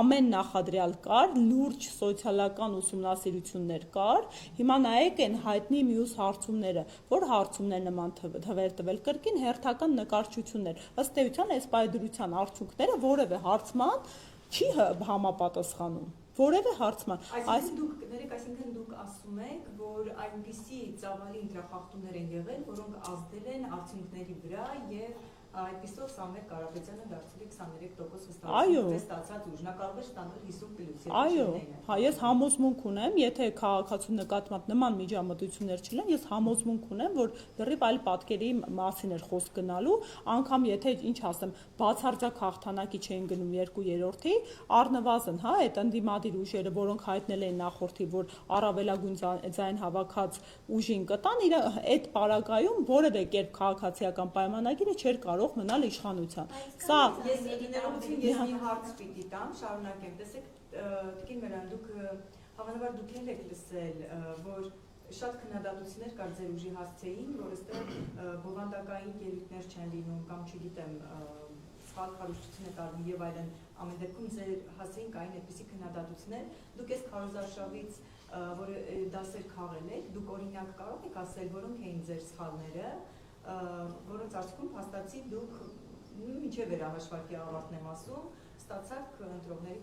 ամեն նախադրյալ կար, լուրջ սոցիալական ուսումնասիրություններ կար, հիմա նայեք են հայտնի մյուս հարցումները, որ հարցումներ նման թվեր տվել, կրկին հերթական նկարչություններ, ըստ էության այս պայդրության արդյունքները որևէ հարցման չի համապատասխանում, որևէ հարցման։ Այսինքն դուք ասում եք, որ այնպիսի ծավալի ընտրախախտումներ են եղել, որոնք ազդել են արդյունքների վրա եւ այդպիսով Սամվել Կարապետյանը դարձել է 23% վստահություն ստացած ուժ, նա կարող է ստանալ 50+։ Այո, հա, ես համոզմունք ունեմ, եթե քաղաքացու նկատմամբ նման միջամտություններ չլինեն, ես համոզմունք ունեմ, որ դեռևս այլ պատկերի մասին էր խոսք գնալու, անգամ եթե ինչ ասեմ, բացարձակ հաղթանակի չէին գնում 2/3-ի, առնվազն, հա, այդ ընդդիմադիր ուժերը, որոնք հայտնել էին նախորդի, որ առավելագույն ձայն հավաքած ուժին կտան, իր այդ պարագայում որևէ կերպ քաղաքացիական պայմանագիրը չէր կարող մնալ իշխանության։ Սա ես մի հարց պիտի տամ, շարունակեմ, տեսեք, Տիկին Մելոյան, դուք հավանաբար դուք եք լսել, որ շատ քննադատություններ կար ձեր ուժի հասցեին, որ այստեղ բովանդակային ելույթներ չեն լինում կամ չգիտեմ սխալ քարոզություն է տարվում եւ այլն, ամեն դեպքում ձեր հասցեին կային այդպիսի քննադատություններ, դուք այս քարոզարշավից որ դասեր քաղել եք, դուք օրինակ կարող եք ասել, որոնք էին ձեր սխալները որոնց արդյունքում փաստացի դուք մինչև վերահաշվարկի ավարտն եմ ասում, ստացաք ընտրողների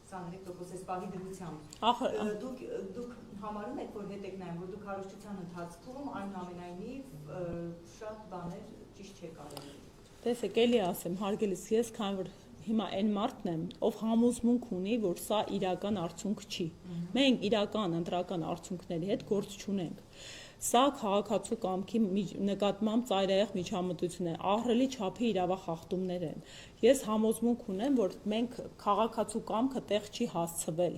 23% այս պահի դրությամբ։ Դուք համարում եք, որ հետ եք նայում, որ դուք հարուստության ընթացքում այնուամենայնիվ շատ բաներ ճիշտ չեք արել։ Տեսեք, էլի ասեմ, հարգելիս, ես քանի որ հիմա այն մարդն եմ, ով համոզմունք ունի, որ սա իրական արդյունք չի։ Մենք իրական ընտրական արդյունքների հետ գործ չունենք։ Սա քաղաքացու կամքի նկատմամբ ծայրահեղ միջամտություն է, ահռելի չափի իրավախախտումներ են։ Ես համոզմունք ունեմ, որ մենք քաղաքացու կամքը տեղ չի հասցվել,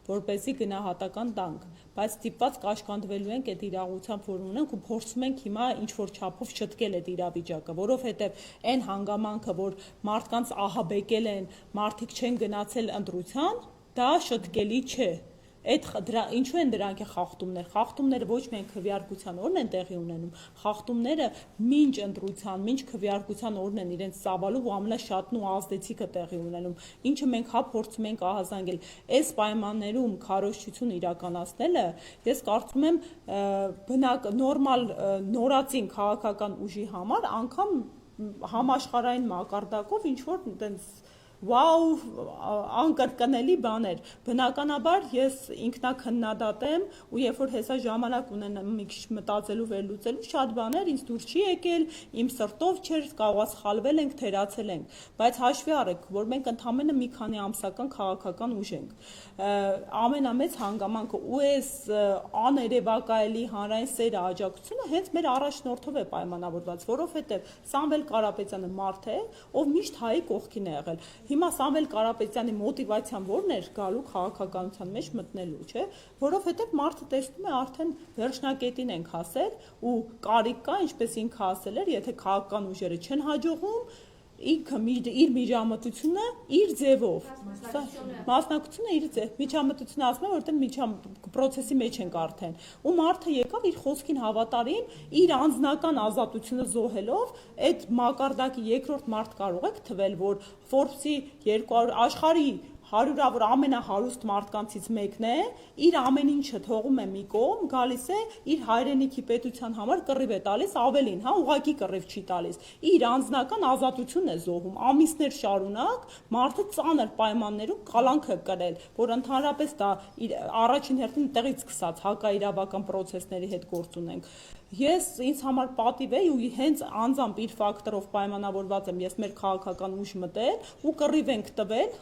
որպեսզի գնահատական տանք, բայց ստիպված կաշկանդվելու ենք այդ իրավությամբ, որ ունենք ու փորձում ենք հիմա ինչ-որ չափով շտկել այդ իրավիճակը, որովհետև այն հանգամանքը, որ մարդկանց ահաբեկել են, մարդիկ չեն գնացել ընտրության, դա շտկելի չէ։ Ինչու են դրանք խախտումներ։ Խախտումները ոչ միայն քվեարկության օրն են տեղի ունենում, խախտումները մինչ ընտրության, մինչ քվեարկության օրն են իրենց ծավալով ու ամենաշատն ու ազդեցիկը տեղի ունենում, ինչը մենք փորձում ենք ահազանգել։ Այս պայմաններում քարոզչություն իրականացնելը, ես կարծում եմ, նորմալ նորածին քաղաքական ուժի համար անգամ համաշխարհային մակարդակով ինչ որ այտենց վաու անկրկնելի բաներ։ Բնականաբար ես ինքնակնդադատ եմ ու երբ որ հեսա ժամանակ ունենամ մի քիչ մտածելու վերլուծելու, շատ բաներ ինձ դուր չի եկել, իմ սրտով չէր, կարող սխալվել ենք, թերացել ենք, բայց հաշվի առեք, որ մենք ընդամենը մի քանի ամսական քաղաքական ուժ ենք։ Ամենամեծ հանգամանքը ու այս աներևակայելի հանրային սերը աջակցությունը հենց մեր առաջնորդով է պայմանավորված, որովհետև Սամվել Կարապետյանը մարդ է, ով միշտ հայի կողքին է եղել։ Հիմա Սամվել Կարապետյանի մոտիվացիան ո՞րն էր գալու քաղաքականության մեջ մտնելու, չէ՞, որովհետև մարդը տեսնում է արդեն վերջնակետին ենք հասել ու կարիք կա, ինչպես ինքը ասել էր, եթե քաղաքական ուժերը չեն հաջողում, ինքը իր միջամտությունը իր ձևով, մասնակցությունը իր ձև, միջամտությունը ասում է, որտեղ պրոցեսի մեջ ենք արդեն, ու մարդը եկավ իր խոսքին հավատարիմ, իր անձնական ազատությունը զոհելով, այդ մակարդակի երկրորդ մարդ կարող եք թվել, որ Forbes-ի 200 աշխարհի 100-ավոր ամենահարուստ մարդկանցից մեկն է, իր ամեն ինչը թողում է մի կողմ, գալիս է իր հայրենիքի պետության համար կռիվ է տալիս, ավելին, հա, ուղղակի կռիվ չի տալիս։ Իր անձնական ազատությունն է զոհում, ամիսներ շարունակ մարդը ծանր պայմաններում կալանք է կրել, որ ընդհանրապես դա առաջին հերթին տեղից սկսած հակաիրավական պրոցեսների հետ գործ ունենք։ Ինձ համար պատիվ է ու հենց անձամբ իր ֆակտորով պայմանավորված եմ, ես մեր քաղաքական ուժ մտել ու կռիվ ենք տվել,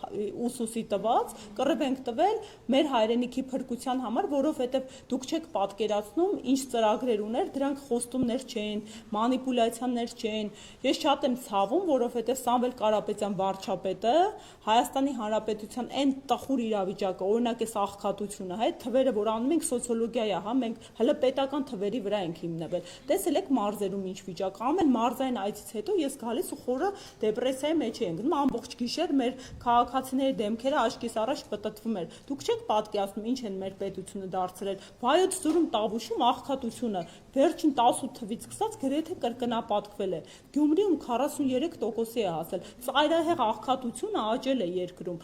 ուսուսի տված, կռիվ ենք տվել մեր հայրենիքի փրկության համար, որովհետև դուք չեք պատկերացնում ինչ ծրագրեր ուներ, դրանք խոստումներ չէին, մանիպուլյացիաներ չէին։ Ես շատ եմ ցավում, որովհետև Սամվել Կարապետյան վարչապետը Հայաստանի Հանրապետության այն տխուր իրավիճակը, օրինակ այս աղքատությունը, հա, թվերը, որ անում ենք սոցիոլոգիա է, հա, մենք հələ պետական թվերի վրա ենք հիմնվել։ Տեսել եք մարզերում ինչ վիճակ, ամեն մարզային այցից հետո ես գալիս ու խորը դեպրեսիայի մեջ եմ գնում, ամբողջ գիշեր մեր քաղաքացիների դեմքերը աչքիս առաջ պտտվում էր։ Դուք չեք պատկերացնում ինչ են մեր պետությունը դարձրել։ Վայոց ձորում Տավուշում աղքատությունը վերջին 18 թվից սկսած գրեթե կրկնապատկվել է։ Գյումրիում 43%-ի է հասել։ Ծայրահեղ աղքատությունը աճել է երկրում։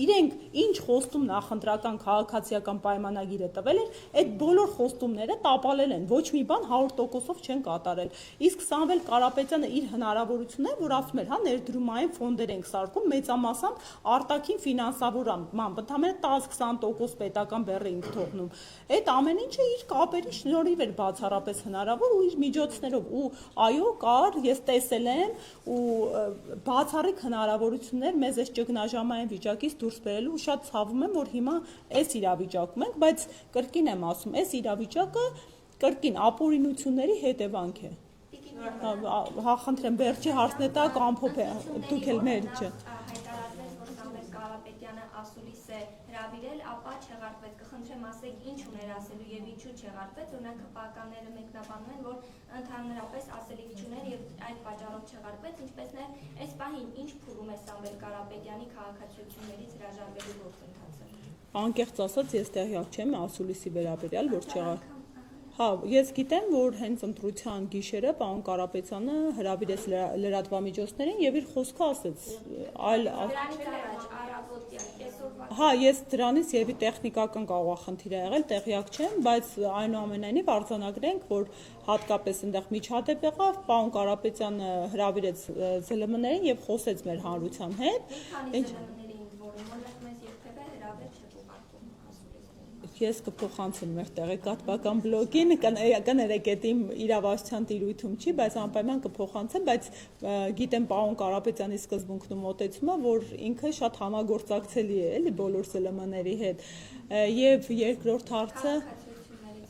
Իրենք ինչ խոստում նախընտրական քաղաքացիական պայմանագիրը տվել են, այդ բոլոր խոստումները տապալել են։ Ոչ մի բան 100%-ով չեն կատարել։ Իսկ Սամվել Կարապետյանը իր հնարավորությունն է, որ ասում էր, հա, ներդրումային ֆոնդեր ենք սարքում, մեծամասամբ արտաքին ֆինանսավորմամբ, ընդհանրապես 10-20% պետական բեռը ենք թողնում։ Այդ ամեն ինչը իր կապերի շնորհիվ էր բացառապես հնարավոր ու իր միջոցներով ու այո, կար, ես տեսել եմ ու բացառիկ հնարավորություններ մեզ այս ճգնաժամային վիճակից դուրս բերելու ու շատ ցավում եմ, որ հիմա այս իրավիճակում ենք, բայց կրկին եմ ասում, այս իրավիճակը կրկին ապօրինությունների հետևանք է։ Հա, խնդրեմ, վերջի հարցն է տակ, ամփոփ է, դուք էլ մեր չէ։ Հայտարարվեց, որ Սամվել Կարապետյանը ասուլիս է հրավիրել, ապա չեղարկվեց։ Կխնդրեմ ասեք, ինչ ուներ ասելու եւ ինչու չեղարկվեց, օրինակ հպականները մեկնաբանում են, որ ընդհանրապես ասելիք չուներ եւ այդ պատճառով չեղարկվեց, ինչպես նաեւ այս պահին ինչ փուլում է Սամվել Կարապետյանի քաղաքացիություններից հրաժարվելու գործընթացը։ Անկեղծ ասած, ես տեղյակ չեմ ասուլիսի վերաբերյալ, որ չեղարկվեց։ Հա, ես գիտեմ, որ հենց ընտրության գիշերը պարոն Կարապետյանը հրավիրեց լրատվամիջոցներին եւ իր խոսքը ասեց այլ Հա, ես դրանից եւի տեխնիկական կաղախնդիր է եղել, տեղյակ չեմ, բայց այնուամենայնիվ արձանագրենք, որ հատկապես այնտեղ միջադեպ եղավ, պարոն Կարապետյանը հրավիրեց ԶԼՄ-ներին եւ խոսեց մեր հանրության հետ։ Ես կփոխանցեմ մեր տեղեկատվական բլոգին, կներեք, այդ իմ իրավասության տիրույթում չի, բայց անպայման կփոխանցեմ, բայց գիտեմ պարոն Կարապետյանի սկզբունքն ու մոտեցումը, որ ինքը շատ համագործակցելի է, էլի բոլոր ԶԼՄ-ների հետ։ Եւ երկրորդ հարցը,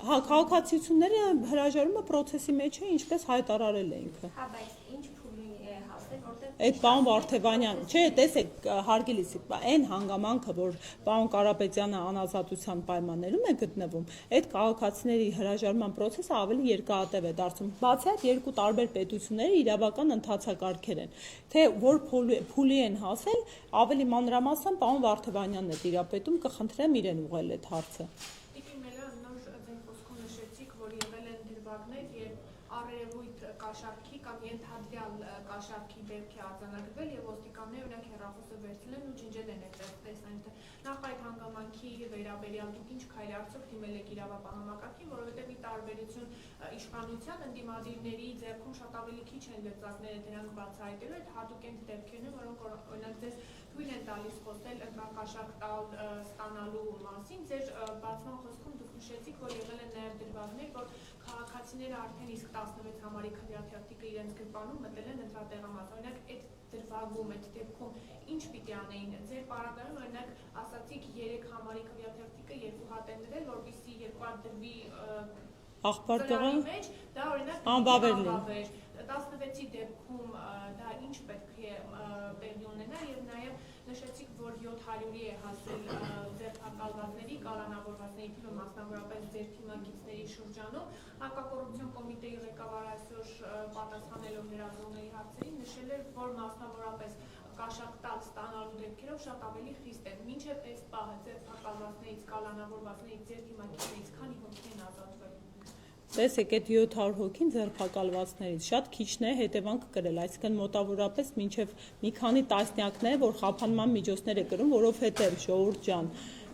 հա, քաղաքացիությունները հրաժարումը process-ի մեջ է, ինչպես հայտարարել է ինքը։ Հա, բայց ինչ փուլի է հասել, որտեղ Այդ պարոն Վարդևանյան, չէ, տեսեք, հարգելիս, այն հանգամանքը, որ պարոն Կարապետյանը անազատության պայմաններում է գտնվում, այդ քաղաքացիների հրաժարման process-ը ավելի երկարատև է դարձում։ Բացի այդ, երկու տարբեր պետությունները իրավական ընթացակարգեր են։ Թե որ փուլի են հասել, ավելի մանրամասն պարոն Վարդևանյանն է տիրապետում, կխնդրեմ իրեն ուղղել այդ հարցը։ Կաշառքի կամ ենթադրյալ կաշառքի դեպք է արձանագրվել եւ ոստիկանները օրինակ հեռախոսը վերցրել են ու ջնջել են այդ տեսանյութը։ Նախ այդ հանգամանքի վերաբերյալ դուք ինչ քայլ արդյոք դիմել եք իրավապահ համակարգին, որովհետեւ ի տարբերություն իշխանության ընդդիմադիրների ձեռքում շատ ավելի քիչ են լծակները դրանք բացահայտելու, այդ հատուկ են դեպքերն, որոնք օրինակ ձեզ թույլ են տալիս խոսել կաշառք տալ ստանալու մասին։ Ձեր բացման խոսքում դուք նշեցիք, որ եղել են նաեւ դրվագներ, որ քաղաքացիները արդեն իսկ 16 համարի քվեաթերթիկը իրենց գրպանում մտել են ընտրատեղամաս։ Օրինակ այդ դրվագում, այդ դեպքում ինչ պիտի անեին։ Ձեր պարագայում օրինակ ասացիք 3 համարի քվեաթերթիկը 2 հատ են դրել, որպեսզի 2 հատ դրվի աղբարտեղը մեջ, դա օրինակ անբավեր 16-ի դեպքում դա ինչ պետք է տեղի ունենա եւ նաեւ նշեցիք, որ 700-ի է հասել ձերբակալվածների, կալանավորվածների թիվը, մասնավորապես ձեր թիմակիցների շրջանում։ Հակակոռուպցիոն կոմիտեի ղեկավարը այսօր պատասխանելով լրագրողների հարցերին նշել էր, որ մասնավորապես կաշառք տալ ստանալու դեպքերով շատ ավելի խիստ են։ Մինչև այս պահը ձերբակալվածներից, կալանավորվածներից, ձեր թիմակիցներից քանի հոգի են ազատվել։ Տեսեք, այդ 700 հոգին ձերբակալվածներից շատ քիչն է հետևանք կրել, այսինքն մոտավորապես մինչև մի քանի տասնյակներ, որ խափանման միջոցներ է կրում, որովհետև ժողովուրդ ջան,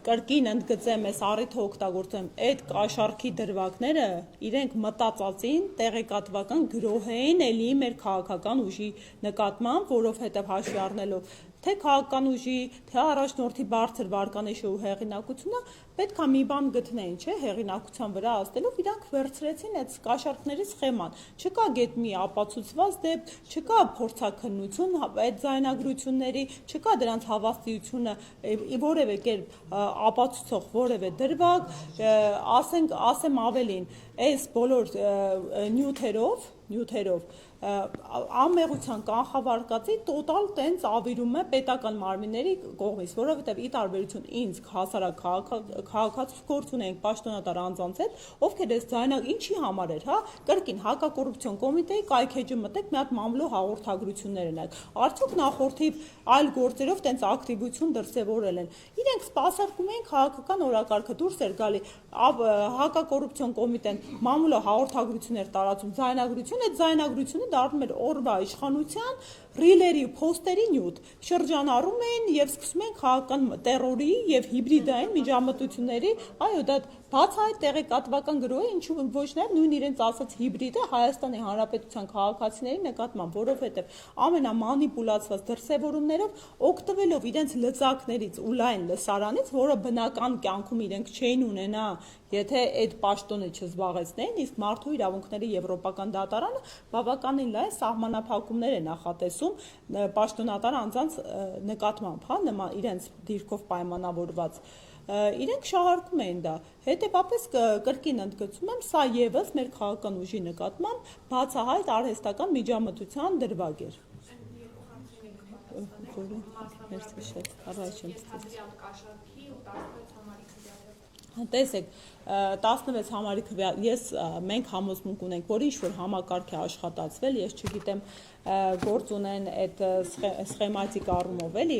կրկին ընդգծեմ, այս առիթը օգտագործեմ, այդ կաշառքի դրվագները իրենք մտածածին տեղեկատվական գրոհ էին էլի մեր քաղաքական ուժի նկատմամբ, որովհետև հաշվի առնելով թե քաղաքական ուժի, թե առաջնորդի բարձր վարկանիշը ու հեղինակությունը պետք է մի բան գտնեին, չէ, հեղինակության վրա ազդելով իրանք վերցրեցին այդ կաշառքների սխեման։ Չկա գետ մի ապացուցված դեպք, չկա փորձաքննություն այդ ձայնագրությունների, չկա դրանց հավաստիությունը որևէ կերպ ապացուցող որևէ դրվագ, ասեմ ավելին, այս բոլոր նյութերով անմեղության կանխավարկածի տոտալ տենց ավիրում է պետական մարմինների կողմից, որովհետև ի տարբերություն ինձ հասարակ քաղաքացիություն ենք պաշտոնատար անձանց հետ, ովքեր այս ձայնակ ինչի համար էր, հա, կրկին հակակոռուպցիոն կոմիտեի կայքեջը մտեք մի հատ մամլո հաղորդագրություններ ունենք, արդյոք նախորդի այլ գործերով տենց ակտիվություն դրսևորել են, իրենք սպասարկում էին քաղաքական օրակարգը դուրս էր գալի, հակակոռուպցիոն կոմիտեն մամլո հաղորդագրություններ տարածում, ձայնագրություն, այդ ձայնագրությունը դառնում էր օրվա իշխանության ռիլերի, փոստերի նյութ, շրջանառում էին եւ սկսում են քաղաքական տերորի եւ հիբրիդային միջամտությունների, այո, դա բացահայտ տեղեկատվական գրոհ է, ինչու ոչ նաեւ նույն իրենց ասած հիբրիդը Հայաստանի Հանրապետության քաղաքացիների նկատմամբ, որովհետեւ ամենամանիպուլացված դրսևորումներով օգտվելով իրենց լծակներից ու լայն լսարանից, որը բնական կյանքում իրենք չէին ունենա, եթե այդ պաշտոնը չզբաղեցնեին, իսկ մարդու իրավունքների եվրոպական դատարանը բավականին լայն սահմանափակումներ է նախատեսում պաշտոնատար անձանց նկատմամբ, հա, նման իրենց դիրքով պայմանավորված իրենք շահարկում էին դա, հետևապես կրկին ընդգծում եմ, սա եւս մեր քաղաքական ուժի նկատմամբ բացահայտ արհեստական միջամտության դրվագ էր։ Տեսեք, 16 համարի մենք համոզմունք ունենք, որ ինչ-որ համակարգ է աշխատացվել, ես չգիտեմ, գործ ունեն այդ սխեմատիկ առումով, էլի,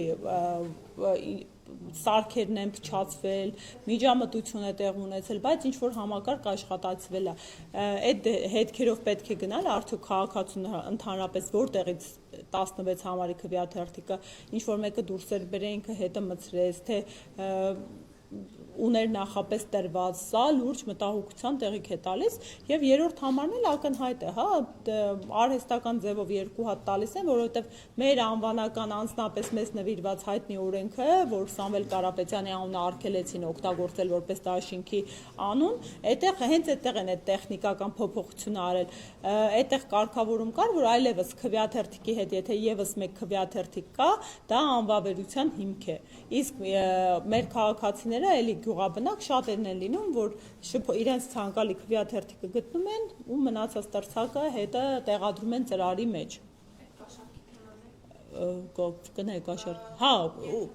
սարքերն են փչացվել, միջամտություն է տեղ ունեցել, բայց ինչ որ համակարգ աշխատացվել է։ Այդ հետքերով պետք է գնալ, արդյոք քաղաքացուն ընդհանրապես որտեղից 16 համարի քվեաթերթիկը ինչ որ մեկը դուրս էր բերել, ինքը հետը մցրեց, թե ուներ նախապես տրված, սա լուրջ մտահոգության տեղիք է տալիս եւ երրորդ համարն էլ ակնհայտ է, հա, արհեստական ձևով երկու հատ տալիս են, որովհետեւ մեր անվանական անձնապես մեզ նվիրված հայտնի օրենքը, որ Սամվել Կարապետյանի անունը արգելեցին օգտագործել որպես դաշինքի անուն, այդտեղ հենց այդտեղ են այդ տեխնիկական փոփոխությունը արել, այդտեղ կարգավորում կար, որ այլևս քվեաթերթիկի հետ եթե եւս մեկ քվեաթերթիկ կա, դա անվավերության հիմք է։ Իսկ մեր քաղաքացիները էլի գյուղաբնակ շատերն են լինում, որ իրենց ցանկալի քվեաթերթիկը գտնում են ու մնացած տրցակը հետը տեղադրում են ծրարի մեջ։ Կնե կաշառք։ Հա,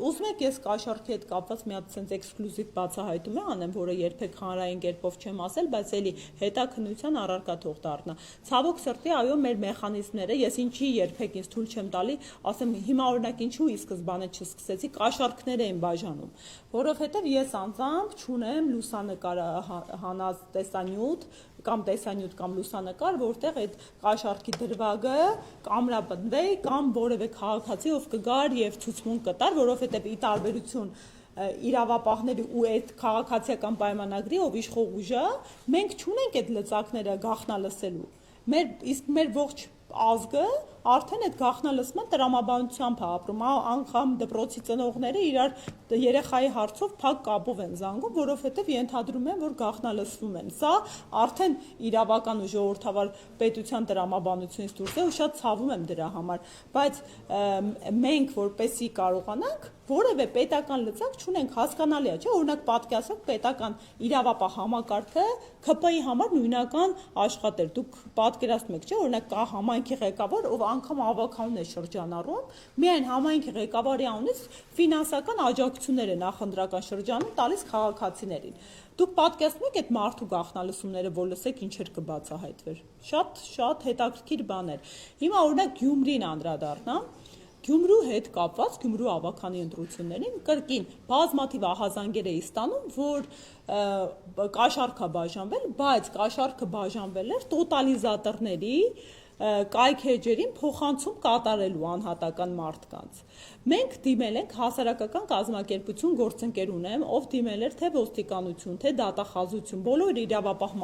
ուզում եք ես կաշառքի հետ կապված մի հատ sense էքսկլյուզիվ բացահայտում անեմ, որը երբեք հանրային կերպով չեմ ասել, բայց էլի հետաքննության առարկա թող դառնա։ Ցավոք սրտի, այո, մեր մեխանիզմները, ես ինչի երբեք ինձ թույլ չեմ տալի, ասեմ հիմա օրինակ ինչու ի սկզբանե չսկսեցի, կաշառքներ էին բաժանում, որովհետև ես անձամբ չունեմ լուսանկար հանած տեսանյութ կամ տեսանյութ կամ լուսանկար, որտեղ այդ կաշառքի դրվագը կամրապնդվեի կամ որևէ քաղաքացի ով կգար եւ ցուցմունք կտար, որովհետեւ ի տարբերություն իրավապահների ու այդ քաղաքացիական պայմանագրի ով իշխող ուժը, մենք չունենք այդ լծակները գաղտնալսելու։ Մեր ողջ ազգը արդեն այդ գաղտնալսման տրամաբանությամբ է ապրում, անգամ դպրոցի ծնողները իրար երեխայի հարցով փակ կապով են զանգում, որովհետև ենթադրում են, որ գաղտնալսվում են։ Սա արդեն իրավական ու ժողովրդավար պետության տրամաբանությունից դուրս է ու շատ ցավում եմ դրա համար, բայց մենք որպեսի կարողանանք որևէ պետական լծակ չունենք, հասկանալի է, չէ՞, օրինակ պատկերացրեք պետական իրավապահ համակարգը ԿՊ-ի համար նույնական աշխատեր։ Դուք պատկերացնում եք, չէ՞, օրինակ կա համայնքի ղեկավար, ով անգամ ավականուն է շրջանառում, միայն համայնքի ղեկավարի անունից ֆինանսական աջակցություններ է նախընտրական շրջանում տալիս քաղաքացիներին։ Դուք պատկերացնում եք այդ մարդու գաղտնալսումները, որ լսեք ինչեր կբացահայտվեր։ Շատ հետաքրքիր բաներ։ Հիմա օրինակ Գյումրին անդրադառնամ։ Գյումրու հետ կապված Գյումրու ավականի ընտրություններին կրկին բազմաթիվ ահազանգեր էի ստանում, որ կաշառքը բաժանվել, բայց կաշառքը բաժանվել էր տոտալիզատորների կայքեջերին փոխանցում կատարելու անհատական մարդկանց։ Մենք դիմել ենք հասարակական կազմակերպություն գործընկեր ունեմ, ով դիմել էր թե ոստիկանություն, թե դատախազություն, բոլոր իրավապահ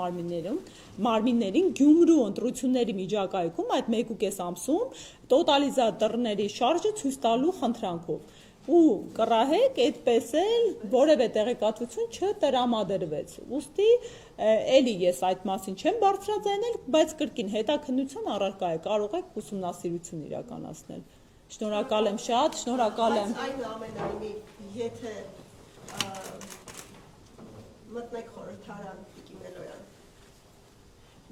մարմիններին Գյումրու ընտրությունների միջակայքում այդ 1.5 ամսում տոտալիզատորների շարժը ցույց տալու խնդրանքով։ Ու կռահեք այդպես էլ որևէ տեղեկատվություն չտրամադրվեց։ Ուստի էլի ես այդ մասին չեմ բարձրաձայնել, բայց կրկին հետաքննության առարկա է, կարող եք ուսումնասիրություն իրականացնել։ Շնորհակալ եմ շատ, շնորհակալ եմ։ Այնուամենայնիվ, եթե մտնեք խորհրդարան Տիկին Մելոյան,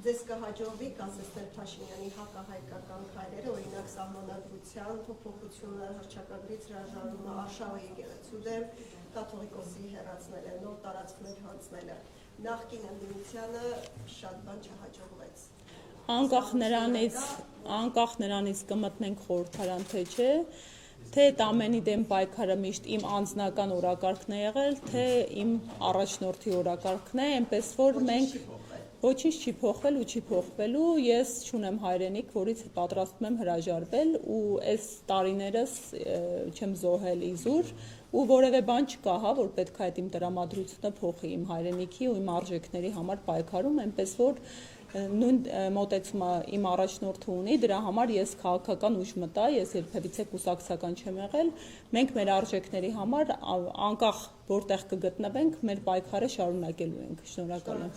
ձեզ կհաջողվի Կասեստեր Փաշինյանի հակահայկական քայլերը, օրինակ սահմանադրության փոփոխությունը, հռչակագրից հրաժարումը, Արշավը եկեղեցու դեմ կաթողիկոսի հեռացնելը, նոր տարածքներ հանձնելը, նախկին ընդդիմությանը շատ բան չհաջողվեց։ Անկախ նրանից կմտնենք խորհրդարան, թե չէ, թե այդ ամենի դեմ պայքարը միշտ իմ անձնական օրակարգն է եղել, թե իմ առաջնորդի օրակարգն է, այնպես որ մենք ոչինչ չի փոխվել ու չի փոխվելու, ես չունեմ հայրենիք, որից պատրաստում եմ հրաժարվել ու այս տարիներս չեմ զոհել իզուր ու որևէ բան չկա, հա, որ պետք է այդ իմ տրամադրությունը փոխի իմ հայրենիքի ու իմ արժեքների համար պայքարում, այնպես որ նույն մոտեցումը իմ առաջնորդը ունի, դրա համար ես քաղաքական ուժ մտա, ես երբևիցե կուսակցական չեմ եղել, մենք մեր արժեքների համար անկախ որտեղ կգտնվենք, մեր պայքարը շարունակելու ենք։ Շնորհակալ եմ։